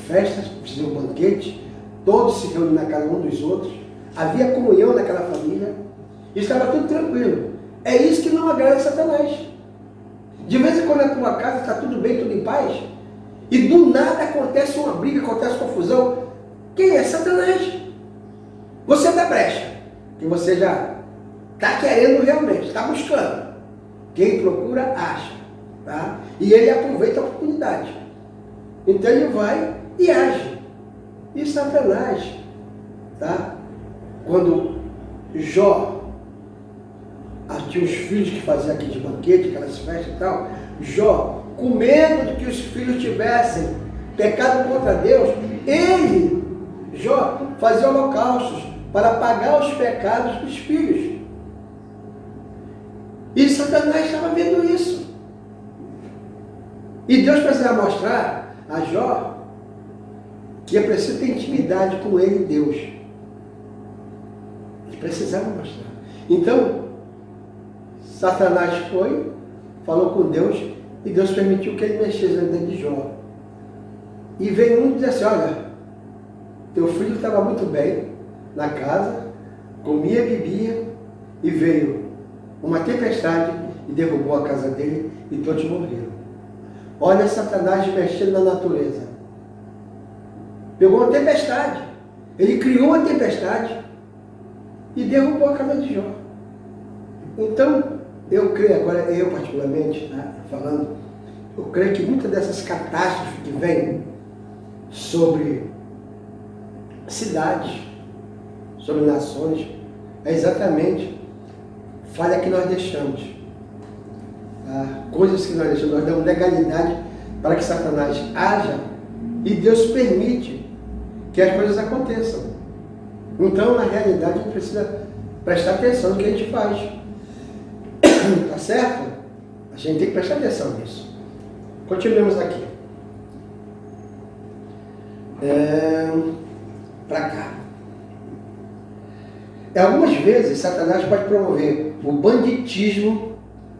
festas, faziam banquete, todos se reuniam na casa um dos outros, havia comunhão naquela família, e estava tudo tranquilo. É isso que não agrada a Satanás. De vez em quando na tua casa está tudo bem, tudo em paz, e do nada acontece uma briga, acontece confusão. Quem é? Satanás. Você dá brecha, que você já está querendo realmente, está buscando. Quem procura, acha. Tá? E ele aproveita a oportunidade. Então ele vai e age. E Satanás, tá? Quando Jó tinha os filhos que faziam aqui de banquete, aquelas festas e tal, Jó, com medo de que os filhos tivessem pecado contra Deus, ele, Jó, fazia holocaustos para pagar os pecados dos filhos. E Satanás estava vendo isso. E Deus precisava mostrar a Jó que é preciso ter intimidade com ele e Deus. Ele precisava mostrar. Então, Satanás foi, falou com Deus, e Deus permitiu que ele mexesse na vida de Jó. E veio um e disse assim, olha, teu filho estava muito bem na casa, comia, bebia, e veio uma tempestade e derrubou a casa dele e todos morreram. Olha Satanás mexendo na natureza. Pegou uma tempestade. Ele criou uma tempestade e derrubou a casa de Jó. Então, eu creio, agora eu particularmente, tá, falando, eu creio que muitas dessas catástrofes que vêm sobre cidades, sobre nações, é exatamente falha que nós deixamos. Tá? Coisas que nós deixamos, nós damos legalidade para que Satanás haja e Deus permite que as coisas aconteçam. Então, na realidade, a gente precisa prestar atenção no que a gente faz. Tá certo? A gente tem que prestar atenção nisso. Continuemos aqui. Para cá. Algumas vezes, Satanás pode promover o banditismo,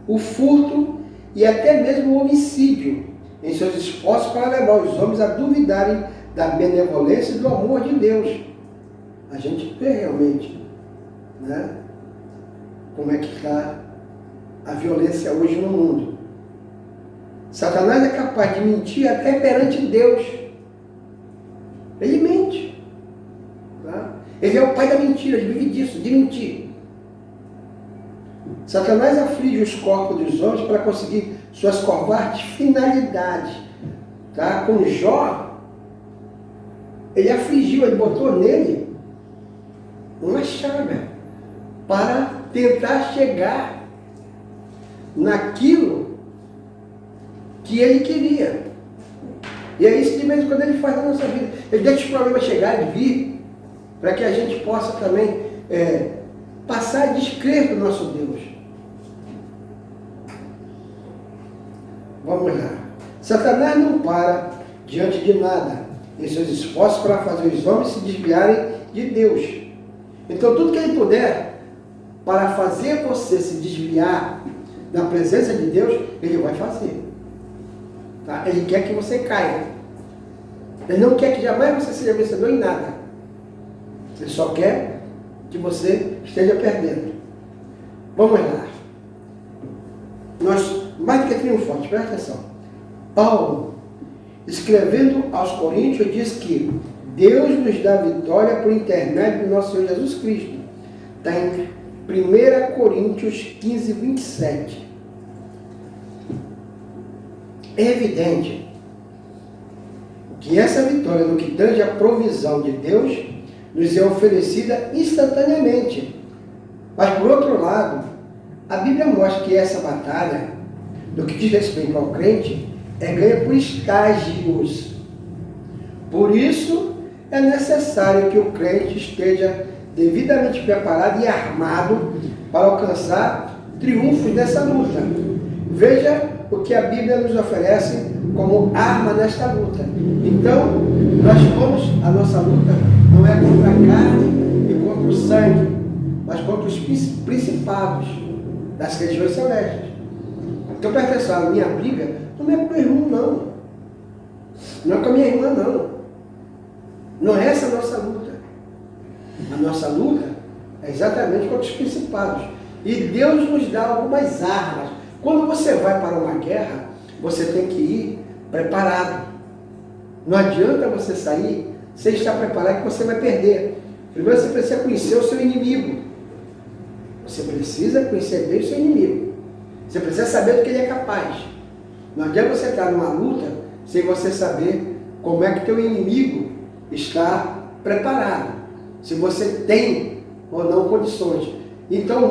o furto e até mesmo o homicídio em seus esforços para levar os homens a duvidarem da benevolência e do amor de Deus. A gente vê realmente, né, como é que está a violência hoje no mundo. Satanás é capaz de mentir até perante Deus. Ele mente. Tá? Ele é o pai da mentira, ele vive disso, de mentir. Satanás aflige os corpos dos homens para conseguir suas covardes finalidades. Tá? Com Jó, ele afligiu, ele botou nele uma chaga para tentar chegar naquilo que ele queria. E é isso que de vez em quando ele faz na nossa vida. Ele deixa os problemas chegar e vir, para que a gente possa também passar a descrer do nosso Deus. Vamos lá. Satanás não para diante de nada em seus esforços para fazer os homens se desviarem de Deus. Então, tudo que ele puder para fazer você se desviar da presença de Deus, ele vai fazer. Tá? Ele quer que você caia. Ele não quer que jamais você seja vencedor em nada. Ele só quer que você esteja perdendo. Vamos lá. Nós, mais do que triunfantes, presta atenção. Paulo, escrevendo aos Coríntios, diz que Deus nos dá vitória por intermédio do nosso Senhor Jesus Cristo. Está em 1 Coríntios 15, 27. É evidente que essa vitória, no que tange a provisão de Deus, nos é oferecida instantaneamente. Mas, por outro lado, a Bíblia mostra que essa batalha, no que diz respeito ao crente, é ganha por estágios. Por isso, é necessário que o crente esteja devidamente preparado e armado para alcançar triunfos nessa luta. Veja o que a Bíblia nos oferece como arma nesta luta. Então, a nossa luta não é contra a carne e contra o sangue, mas contra os principados das regiões celestes. Então, presta atenção, a minha briga não é com o meu irmão, não. Não é com a minha irmã, não. Não é essa a nossa luta. A nossa luta é exatamente contra os principados. E Deus nos dá algumas armas. Quando você vai para uma guerra, você tem que ir preparado. Não adianta você sair sem estar preparado, que você vai perder. Primeiro você precisa conhecer o seu inimigo. Você precisa conhecer bem o seu inimigo. Você precisa saber do que ele é capaz. Não adianta você estar numa luta sem você saber como é que teu inimigo está preparado. Se você tem ou não condições. Então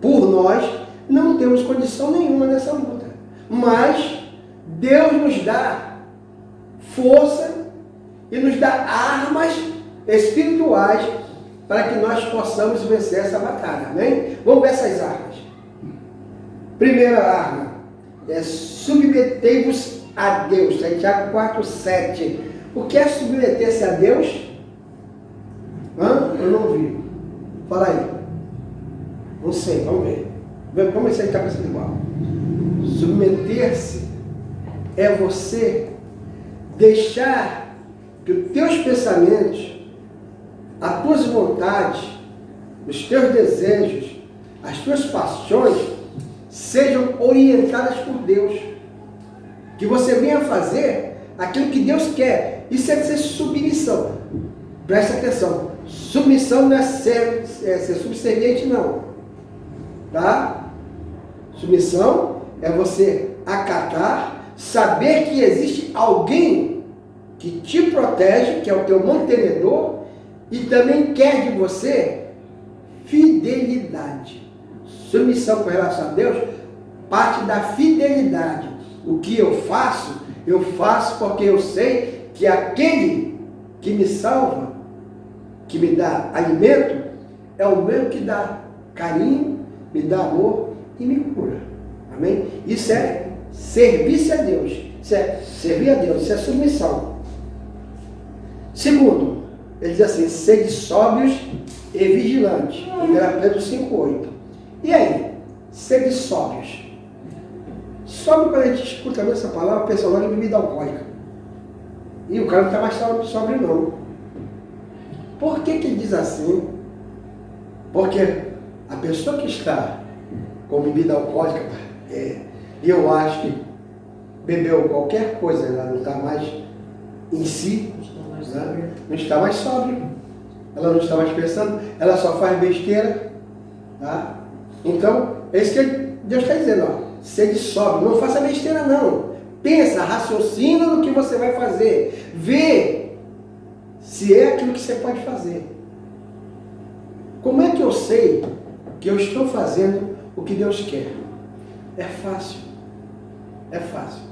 por nós, não temos condição nenhuma nessa luta. Mas Deus nos dá força e nos dá armas espirituais para que nós possamos vencer essa batalha. Amém? Vamos ver essas armas. Primeira arma é submetei-vos a Deus. Está em Tiago 4:7. O que é submeter-se a Deus? Eu não ouvi. Fala aí. Não sei, vamos ver. Vamos ver se ele está pensando igual. Submeter-se é você deixar que os teus pensamentos, as tuas vontades, os teus desejos, as tuas paixões sejam orientadas por Deus. Que você venha fazer aquilo que Deus quer. Isso é ser submissão. Presta atenção. Submissão não é ser subserviente, não. Tá? Submissão é você acatar, saber que existe alguém que te protege, que é o teu mantenedor, e também quer de você fidelidade. Submissão com relação a Deus parte da fidelidade. O que eu faço porque eu sei que aquele que me salva, que me dá alimento, é o mesmo que dá carinho, me dá amor e me cura. Amém? Isso é serviço a Deus. Isso é servir a Deus, isso é submissão. Segundo, ele diz assim, sede sóbrios e vigilantes. 1 Pedro 5,8. E aí? Sede sóbrios. Sóbrio, quando a gente escuta essa palavra, pensa logo em bebida alcoólica. E o cara não está mais sóbrio não. Por que ele diz assim? Porque a pessoa que está com bebida alcoólica, eu acho que bebeu qualquer coisa, ela não está mais em si, né? Não está mais sóbrio, ela não está mais pensando, ela só faz besteira. Tá? Então, é isso que Deus está dizendo, ó, sede sóbrio, não faça besteira não. Pensa, raciocina no que você vai fazer, vê se é aquilo que você pode fazer. Como é que eu sei que eu estou fazendo o que Deus quer? É fácil. É fácil.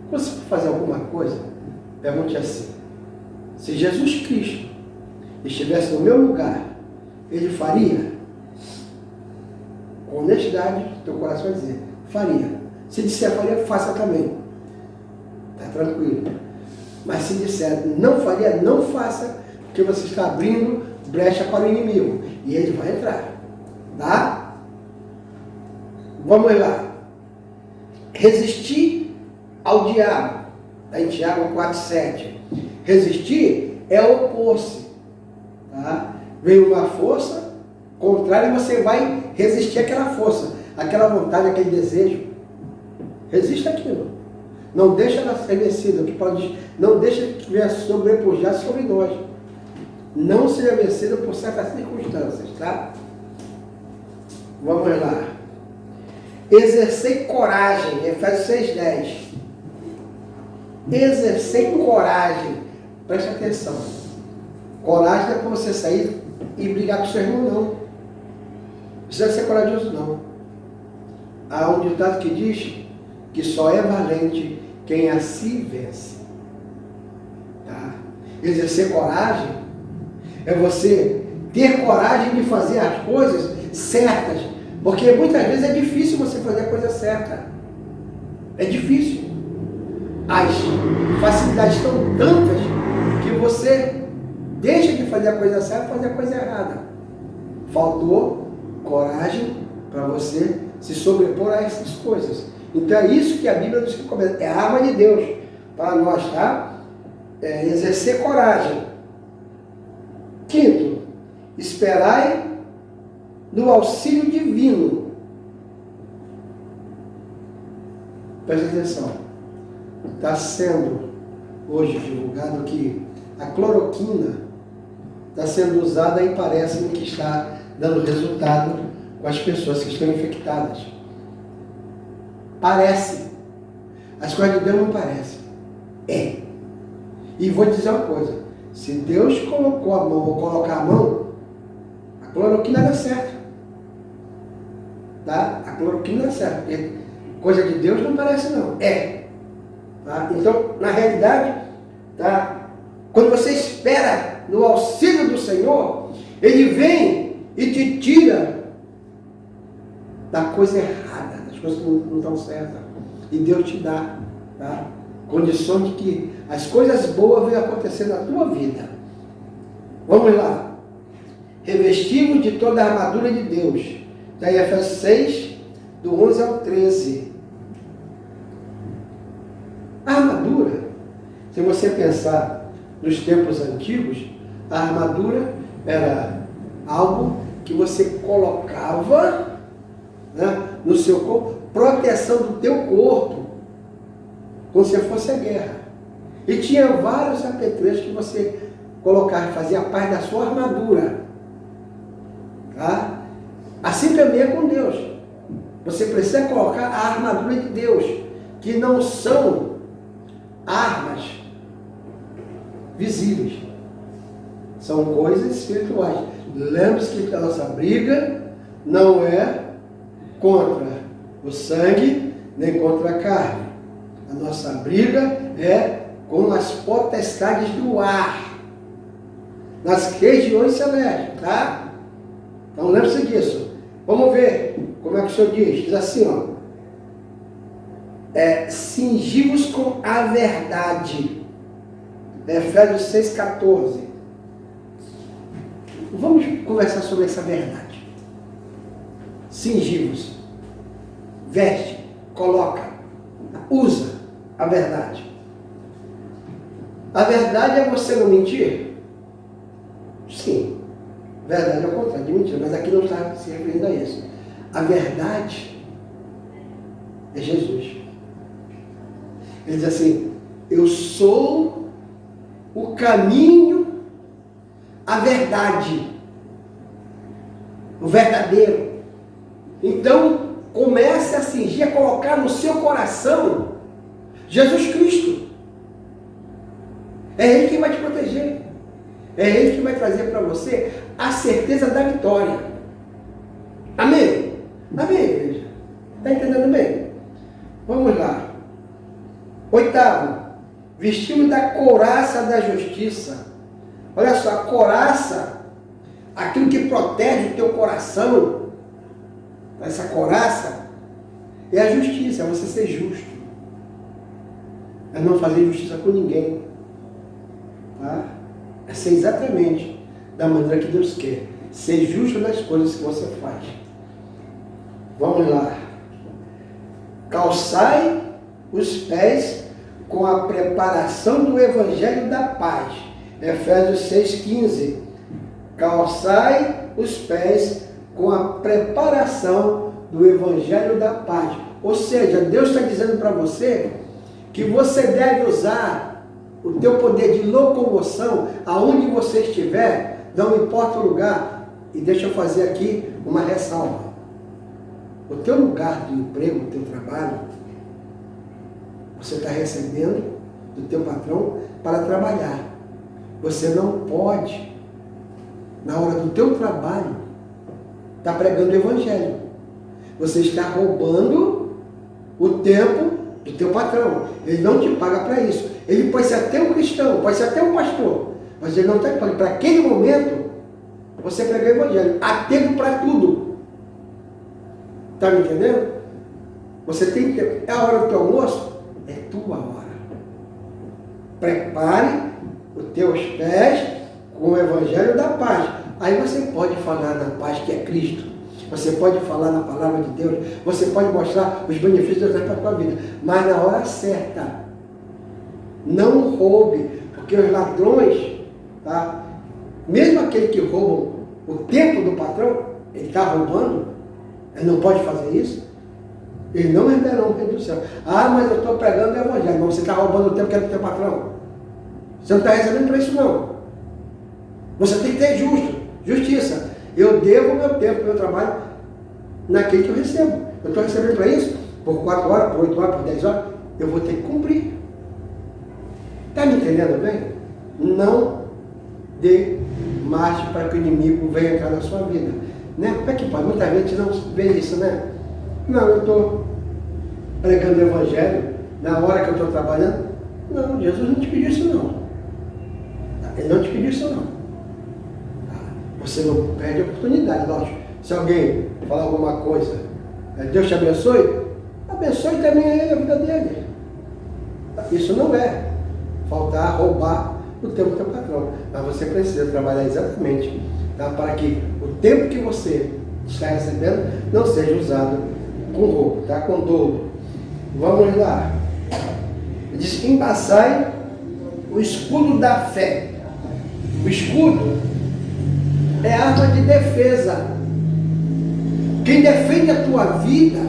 Quando você for fazer alguma coisa, pergunte assim, se Jesus Cristo estivesse no meu lugar, ele faria? Com honestidade, teu coração vai dizer, faria. Se disser faria, faça também. Está tranquilo. Mas se disser não faria, não faça, porque você está abrindo brecha para o inimigo. E ele vai entrar. Tá? Vamos lá. Resistir ao diabo. Está em Tiago 4,7. Resistir é opor-se. Tá? Vem uma força contrária e você vai resistir àquela força, aquela vontade, aquele desejo. Resista aquilo. Não deixa ela ser vencida, não deixa que venha sobrepujar sobre nós. Não seja vencida por certas circunstâncias, tá? Vamos lá. Exercer coragem, Efésios 6,10. Exercer coragem. Preste atenção. Coragem não é para você sair e brigar com seu irmão, não. Não precisa ser corajoso, não. Há um ditado que diz que só é valente quem a si vence. Tá? Exercer coragem é você ter coragem de fazer as coisas certas. Porque muitas vezes é difícil você fazer a coisa certa. É difícil. As facilidades estão tantas que você deixa de fazer a coisa certa e fazer a coisa errada. Faltou coragem para você se sobrepor a essas coisas. Então é isso que a Bíblia diz que começa. É a arma de Deus para nós, tá? É exercer coragem. Quinto, esperai no auxílio divino. Presta atenção. Está sendo hoje divulgado que a cloroquina está sendo usada e parece que está dando resultado com as pessoas que estão infectadas. Parece. As coisas de Deus não parecem. É. E vou dizer uma coisa. Se Deus colocou a mão ou colocar a mão, a cloroquina dá certo. Tá? A cloroquina dá certo. Porque coisa de Deus não parece não. É. Tá? Então, na realidade, tá? Quando você espera no auxílio do Senhor, Ele vem e te tira da coisa errada, das coisas que não estão certas. E Deus te dá, tá? Condições de que as coisas boas venham acontecer na tua vida. Vamos lá. Revestimos de toda a armadura de Deus. Está em Efésios 6, do 11 ao 13. A armadura, se você pensar nos tempos antigos, a armadura era algo que você colocava, né, no seu corpo, proteção do teu corpo, como se fosse a guerra. E tinha vários apetrechos que você colocava, fazia parte da sua armadura. Tá? Assim também é com Deus. Você precisa colocar a armadura de Deus, que não são armas visíveis. São coisas espirituais. Lembre-se que a nossa briga não é contra o sangue, nem contra a carne. A nossa briga é com as potestades do ar, nas regiões celestes, tá? Então lembre-se disso. Vamos ver como é que o Senhor diz. Diz assim, ó. Cingimos com a verdade. Efésios 6,14. Vamos conversar sobre essa verdade. Cingimos. Veste, coloca, usa a verdade. A verdade é você não mentir? Sim. Verdade é o contrário de mentira, mas aqui não está se referindo a isso. A verdade é Jesus. Ele diz assim, eu sou o caminho, a verdade, o verdadeiro. Então, comece a cingir, a colocar no seu coração Jesus Cristo. É Ele que vai te proteger. É Ele que vai trazer para você a certeza da vitória. Amém? Amém, igreja? Está entendendo bem? Vamos lá. 8º, vestimos da couraça da justiça. Olha só, a couraça, aquilo que protege o teu coração, essa couraça, é a justiça, é você ser justo. É não fazer justiça com ninguém. Tá? É ser exatamente da maneira que Deus quer. Ser justo nas coisas que você faz. Vamos lá. Calçai os pés com a preparação do Evangelho da paz. Efésios 6,15. Calçai os pés com a preparação do Evangelho da paz. Ou seja, Deus está dizendo para você que você deve usar o teu poder de locomoção aonde você estiver, não importa o lugar. E deixa eu fazer aqui uma ressalva. O teu lugar de emprego, o teu trabalho, você está recebendo do teu patrão para trabalhar. Você não pode, na hora do teu trabalho, estar pregando o Evangelho. Você está roubando o tempo do teu patrão. Ele não te paga para isso. Ele pode ser até um cristão, pode ser até um pastor, mas ele não está te pagando. Para aquele momento, você pregar o Evangelho. Há tempo para tudo. Está me entendendo? Você tem que ter. É a hora do teu almoço? É tua hora. Prepare os teus pés com o Evangelho da paz. Aí você pode falar na paz que é Cristo. Você pode falar na palavra de Deus. Você pode mostrar os benefícios de Deus para a tua vida. Mas na hora certa. Não roube. Porque os ladrões, tá? Mesmo aquele que rouba o tempo do patrão, ele está roubando. Ele não pode fazer isso. Eles não herdarão o reino do céu. Ah, mas eu estou pregando o Evangelho. Mas você está roubando o tempo que é do teu patrão. Você não está recebendo para isso, não. Você tem que ter justiça. Eu devo o meu tempo, o meu trabalho, naquele que eu recebo. Eu estou recebendo para isso, por 4 horas, por 8 horas, por 10 horas, eu vou ter que cumprir. Está me entendendo bem? Não dê margem para que o inimigo venha entrar na sua vida. Né? Como é que pode? Muita gente não vê isso, né? Não, eu estou pregando o Evangelho na hora que eu estou trabalhando. Não, Jesus não te pediu isso, não. Ele não te pediu isso, não. Você não perde a oportunidade, lógico. Se alguém falar alguma coisa, Deus te abençoe, abençoe também ele, a vida dele. Isso não é faltar, roubar o tempo do teu patrão. Mas você precisa trabalhar exatamente, tá? Para que o tempo que você está recebendo não seja usado com roubo, tá? Com dolo. Vamos lá. Diz, embaçai o escudo da fé. O escudo é arma de defesa. Quem defende a tua vida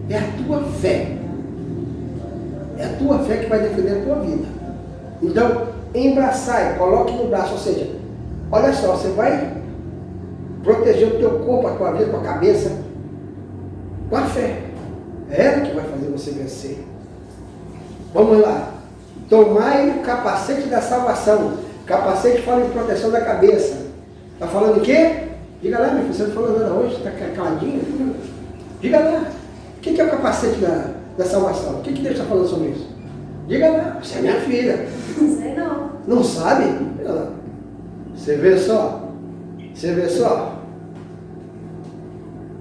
é a tua fé. É a tua fé que vai defender a tua vida. Então, embraçai, coloque no braço. Ou seja, olha só, você vai proteger o teu corpo, a tua vida, a tua cabeça com a fé. É ela que vai fazer você vencer. Vamos lá. Tomai o capacete da salvação. Capacete fala em proteção da cabeça. Está falando em quê? Diga lá, meu filho, você não falou nada hoje, está caladinho? Diga lá. O que é o capacete da salvação? O que Deus está falando sobre isso? Diga lá, você é minha filha. Não sei não. Não sabe? Diga lá. Você vê só? Você vê só?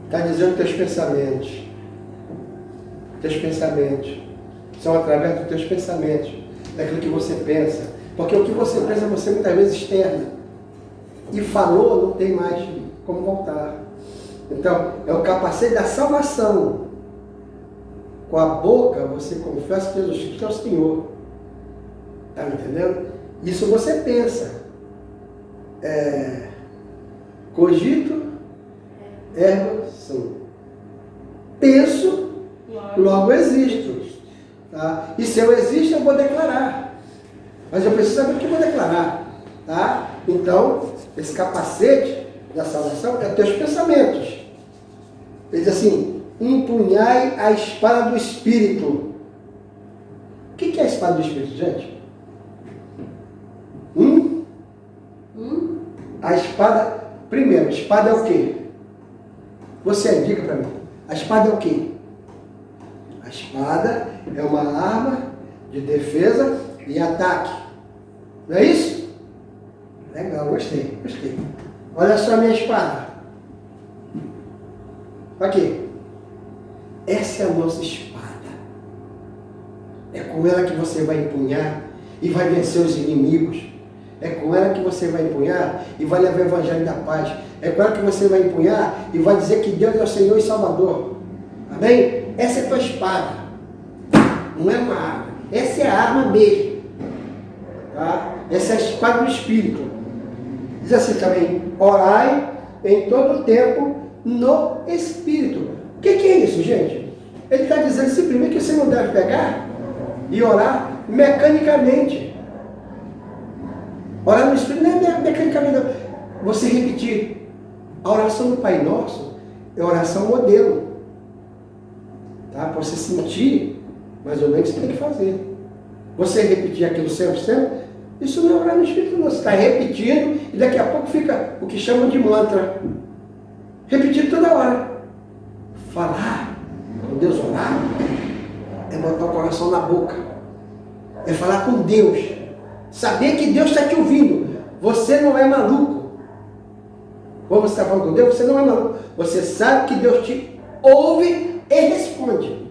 Está dizendo teus pensamentos. Teus pensamentos. São através dos teus pensamentos. Daquilo que você pensa. Porque o que você pensa, você muitas vezes externa. E falou, não tem mais como voltar. Então, é o capacete da salvação. Com a boca, você confessa que Jesus Cristo é o Senhor. Está me entendendo? Isso você pensa. Cogito, ergo sum. Penso, logo existo. Tá? E se eu existo, eu vou declarar. Mas eu preciso saber o que eu vou declarar. Tá? Então, esse capacete da salvação é teus pensamentos. Ele diz assim, empunhai a espada do Espírito. O que é a espada do Espírito, gente? A espada, primeiro, a espada é o quê? Você diga para mim. A espada é o quê? A espada é uma arma de defesa e ataque. Não é isso? Legal, gostei. Olha só a minha espada. Aqui. Essa é a nossa espada. É com ela que você vai empunhar e vai vencer os inimigos. É com ela que você vai empunhar e vai levar o Evangelho da paz. É com ela que você vai empunhar e vai dizer que Deus é o Senhor e Salvador. Amém? Essa é a tua espada. Não é uma arma. Essa é a arma mesmo. Tá? Essa é a espada do Espírito. Diz assim também, orai em todo tempo no Espírito. O que é isso, gente? Ele está dizendo simplesmente que você não deve pegar e orar mecanicamente. Orar no Espírito não é mecanicamente, não. Você repetir. A oração do Pai Nosso é oração modelo. Tá? Para você sentir mais ou menos o que você tem que fazer. Você repetir aquilo sempre, isso não é orar no Espírito, não. Você está repetindo e daqui a pouco fica o que chamam de mantra. Repetir toda hora. Falar com Deus, orar, é botar o coração na boca. É falar com Deus. Saber que Deus está te ouvindo. Você não é maluco. Quando você está falando com Deus, você não é maluco. Você sabe que Deus te ouve e responde.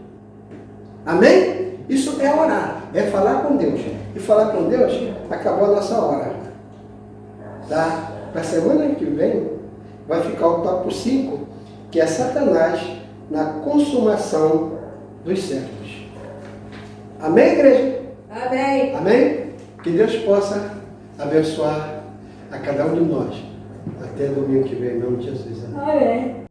Amém? Isso é orar. É falar com Deus. E falar com Deus, acabou a nossa hora. Tá? Para a semana que vem, vai ficar o tópico 5, que é Satanás na consumação dos séculos. Amém, igreja? Amém. Amém? Que Deus possa abençoar a cada um de nós. Até domingo que vem, em nome de Jesus. Amém. Amém.